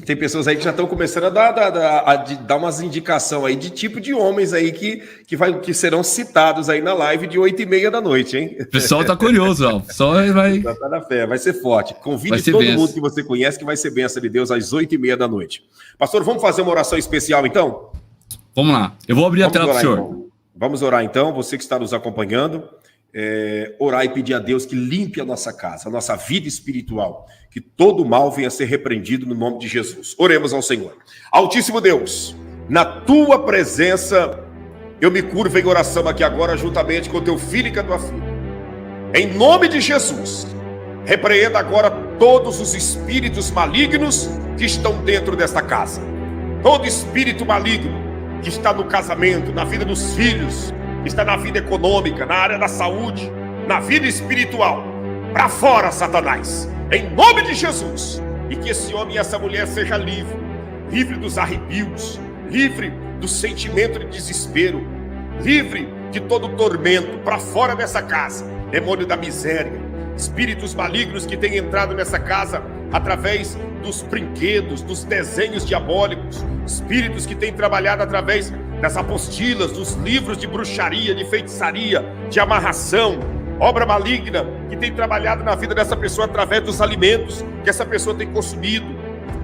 Speaker 2: Tem pessoas aí que já estão começando a dar umas indicações aí de tipo de homens aí que serão citados aí na live de 8h30 da noite, hein?
Speaker 1: O pessoal tá curioso, ó. O pessoal vai...
Speaker 2: Já tá na fé, vai ser forte. Convide todo mundo que você conhece que vai ser bênção de Deus às 8h30 da noite. Pastor, vamos fazer uma oração especial então?
Speaker 1: Vamos lá. Eu vou abrir a tela pro senhor.
Speaker 2: Então. Vamos orar então, você que está nos acompanhando. Orar e pedir a Deus que limpe a nossa casa, a nossa vida espiritual, que todo mal venha a ser repreendido no nome de Jesus. Oremos ao Senhor. Altíssimo Deus, na tua presença eu me curvo em oração aqui agora juntamente com teu filho e com a tua filha. Em nome de Jesus, repreenda agora todos os espíritos malignos que estão dentro desta casa. Todo espírito maligno que está no casamento, na vida dos filhos, está na vida econômica, na área da saúde, na vida espiritual. Para fora, Satanás, em nome de Jesus. E que esse homem e essa mulher seja livre dos arrepios, livre do sentimento de desespero, livre de todo tormento. Para fora dessa casa, demônio da miséria, espíritos malignos que têm entrado nessa casa através dos brinquedos, dos desenhos diabólicos, espíritos que têm trabalhado através das apostilas, dos livros de bruxaria, de feitiçaria, de amarração, obra maligna que tem trabalhado na vida dessa pessoa através dos alimentos que essa pessoa tem consumido.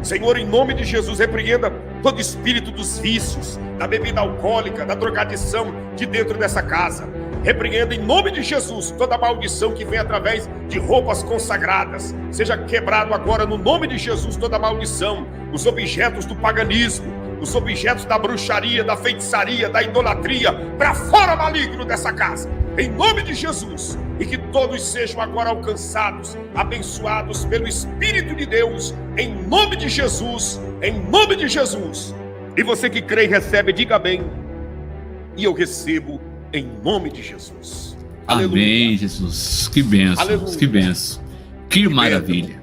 Speaker 2: Senhor, em nome de Jesus, repreenda todo espírito dos vícios, da bebida alcoólica, da drogadição de dentro dessa casa. Repreenda em nome de Jesus toda maldição que vem através de roupas consagradas. Seja quebrado agora no nome de Jesus toda maldição, os objetos do paganismo, os objetos da bruxaria, da feitiçaria, da idolatria, para fora maligno dessa casa, em nome de Jesus, e que todos sejam agora alcançados, abençoados pelo Espírito de Deus, em nome de Jesus, em nome de Jesus. E você que crê e recebe, diga amém. E eu recebo em nome de Jesus.
Speaker 1: Amém, aleluia. Jesus, que bênção, aleluia. Que bênção, que maravilha,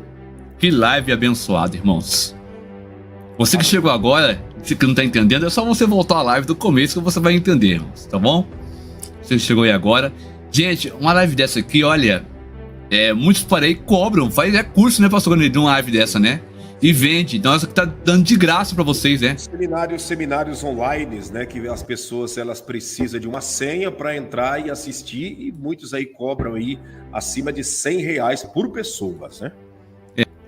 Speaker 1: que live abençoada, irmãos. Você que chegou agora, você que não está entendendo, é só você voltar à live do começo que você vai entender, irmãos, tá bom? Você que chegou aí agora. Gente, uma live dessa aqui, olha, muitos por aí cobram, faz curso, né, pastor, de uma live dessa, né? E vende, então essa que tá dando de graça para vocês, né?
Speaker 2: Seminários online, né, que as pessoas, elas precisam de uma senha para entrar e assistir, e muitos aí cobram aí acima de R$100 por pessoa, né?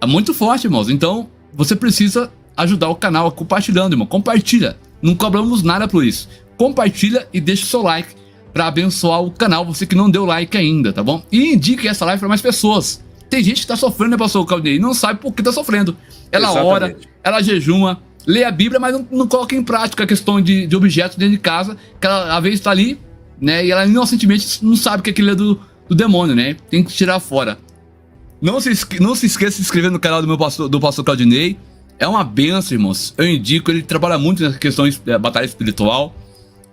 Speaker 1: É muito forte, irmãos, então você precisa ajudar o canal compartilhando, irmão. Compartilha, não cobramos nada por isso. Compartilha e deixa o seu like para abençoar o canal, você que não deu like ainda, tá bom? E indique essa live para mais pessoas. Tem gente que tá sofrendo, né, pastor Claudinei? Não sabe por que tá sofrendo. Ela ora, ela jejuma, lê a Bíblia, mas não coloca em prática a questão de objetos dentro de casa, que ela às vezes tá ali, né, e ela inocentemente não sabe que aquilo é do demônio, né? Tem que tirar fora. Não se esqueça de se inscrever no canal do pastor Claudinei. é uma benção, irmãos. Eu indico, ele trabalha muito nessa questão da batalha espiritual.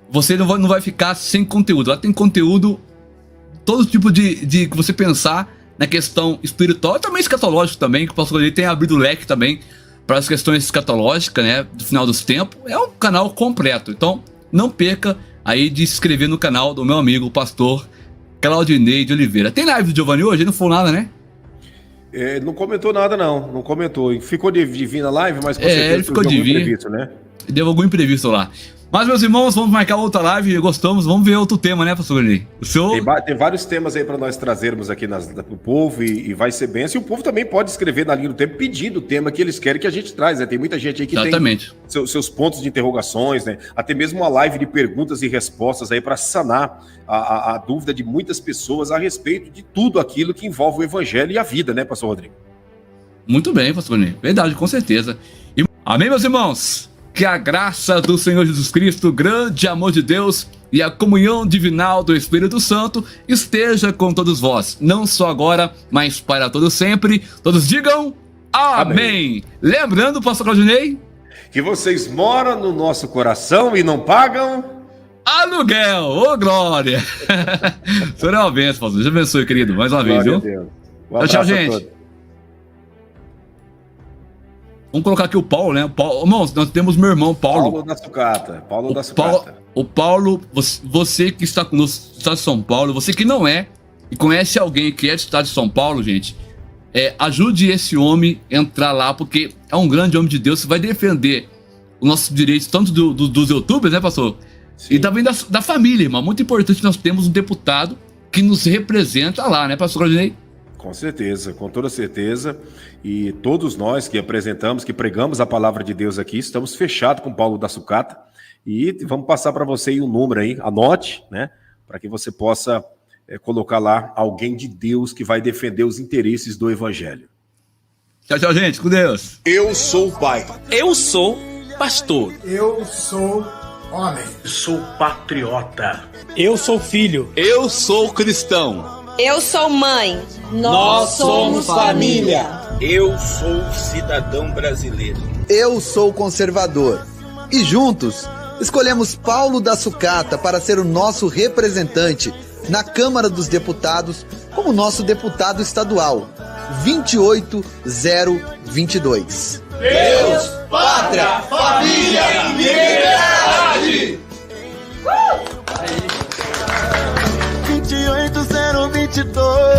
Speaker 1: Você não vai ficar sem conteúdo. Lá tem conteúdo, todo tipo de que você pensar na questão espiritual e também escatológico também, que o pastor ele tem abrido o leque também para as questões escatológicas, né, do final dos tempos. É um canal completo. Então, não perca aí de se inscrever no canal do meu amigo, o pastor Claudinei de Oliveira. Tem live do Giovanni hoje? Ele não falou nada, né?
Speaker 2: Não comentou nada, não comentou. Ficou de vir na live, mas com certeza
Speaker 1: ele ficou de vir,
Speaker 2: imprevisto, né?
Speaker 1: Deu algum imprevisto lá. Mas, meus irmãos, vamos marcar outra live, gostamos, vamos ver outro tema, né, pastor Gani?
Speaker 2: Tem vários temas aí para nós trazermos aqui pro povo e vai ser bem. E o povo também pode escrever na linha do tempo pedindo o tema que eles querem que a gente traz, né? Tem muita gente aí que
Speaker 1: Exatamente.
Speaker 2: tem seus pontos de interrogações, né? Até mesmo uma live de perguntas e respostas aí para sanar a dúvida de muitas pessoas a respeito de tudo aquilo que envolve o evangelho e a vida, né, pastor Rodrigo?
Speaker 1: Muito bem, pastor Gani. Verdade, com certeza. Amém, meus irmãos? Que a graça do Senhor Jesus Cristo, o grande amor de Deus e a comunhão divinal do Espírito Santo esteja com todos vós, não só agora, mas para todo sempre. Todos digam amém. Lembrando, pastor Claudinei,
Speaker 2: que vocês moram no nosso coração e não pagam
Speaker 1: aluguel. Ô, glória! O Senhor é uma bênção, pastor. Deus abençoe, querido, mais uma vez, viu? Tchau, gente. Vamos colocar aqui o Paulo, né? Irmãos, nós temos meu irmão Paulo.
Speaker 2: Paulo da Sucata.
Speaker 1: O Paulo, você que está conosco no estado de São Paulo, você que não é e conhece alguém que é do estado de São Paulo, gente, ajude esse homem a entrar lá, porque é um grande homem de Deus que vai defender os nossos direitos, tanto dos youtubers, né, pastor? Sim. E também da família, irmão. Muito importante, nós temos um deputado que nos representa lá, né, pastor Claudinei?
Speaker 2: Com certeza, com toda certeza. E todos nós que apresentamos, que pregamos a palavra de Deus aqui, estamos fechados com Paulo da Sucata. E vamos passar para você aí um número aí, anote, né? Para que você possa colocar lá alguém de Deus que vai defender os interesses do evangelho.
Speaker 1: Tchau, tchau, gente. Com Deus.
Speaker 2: Eu sou o pai.
Speaker 3: Eu sou pastor.
Speaker 4: Eu sou homem.
Speaker 3: Eu sou patriota.
Speaker 5: Eu sou filho.
Speaker 1: Eu sou cristão.
Speaker 6: Eu sou mãe.
Speaker 5: Nós somos família.
Speaker 3: Eu sou cidadão brasileiro.
Speaker 7: Eu sou conservador. E juntos, escolhemos Paulo da Sucata para ser o nosso representante na Câmara dos Deputados como nosso deputado estadual, 28022.
Speaker 4: Deus, pátria, família e liberdade!
Speaker 8: 28022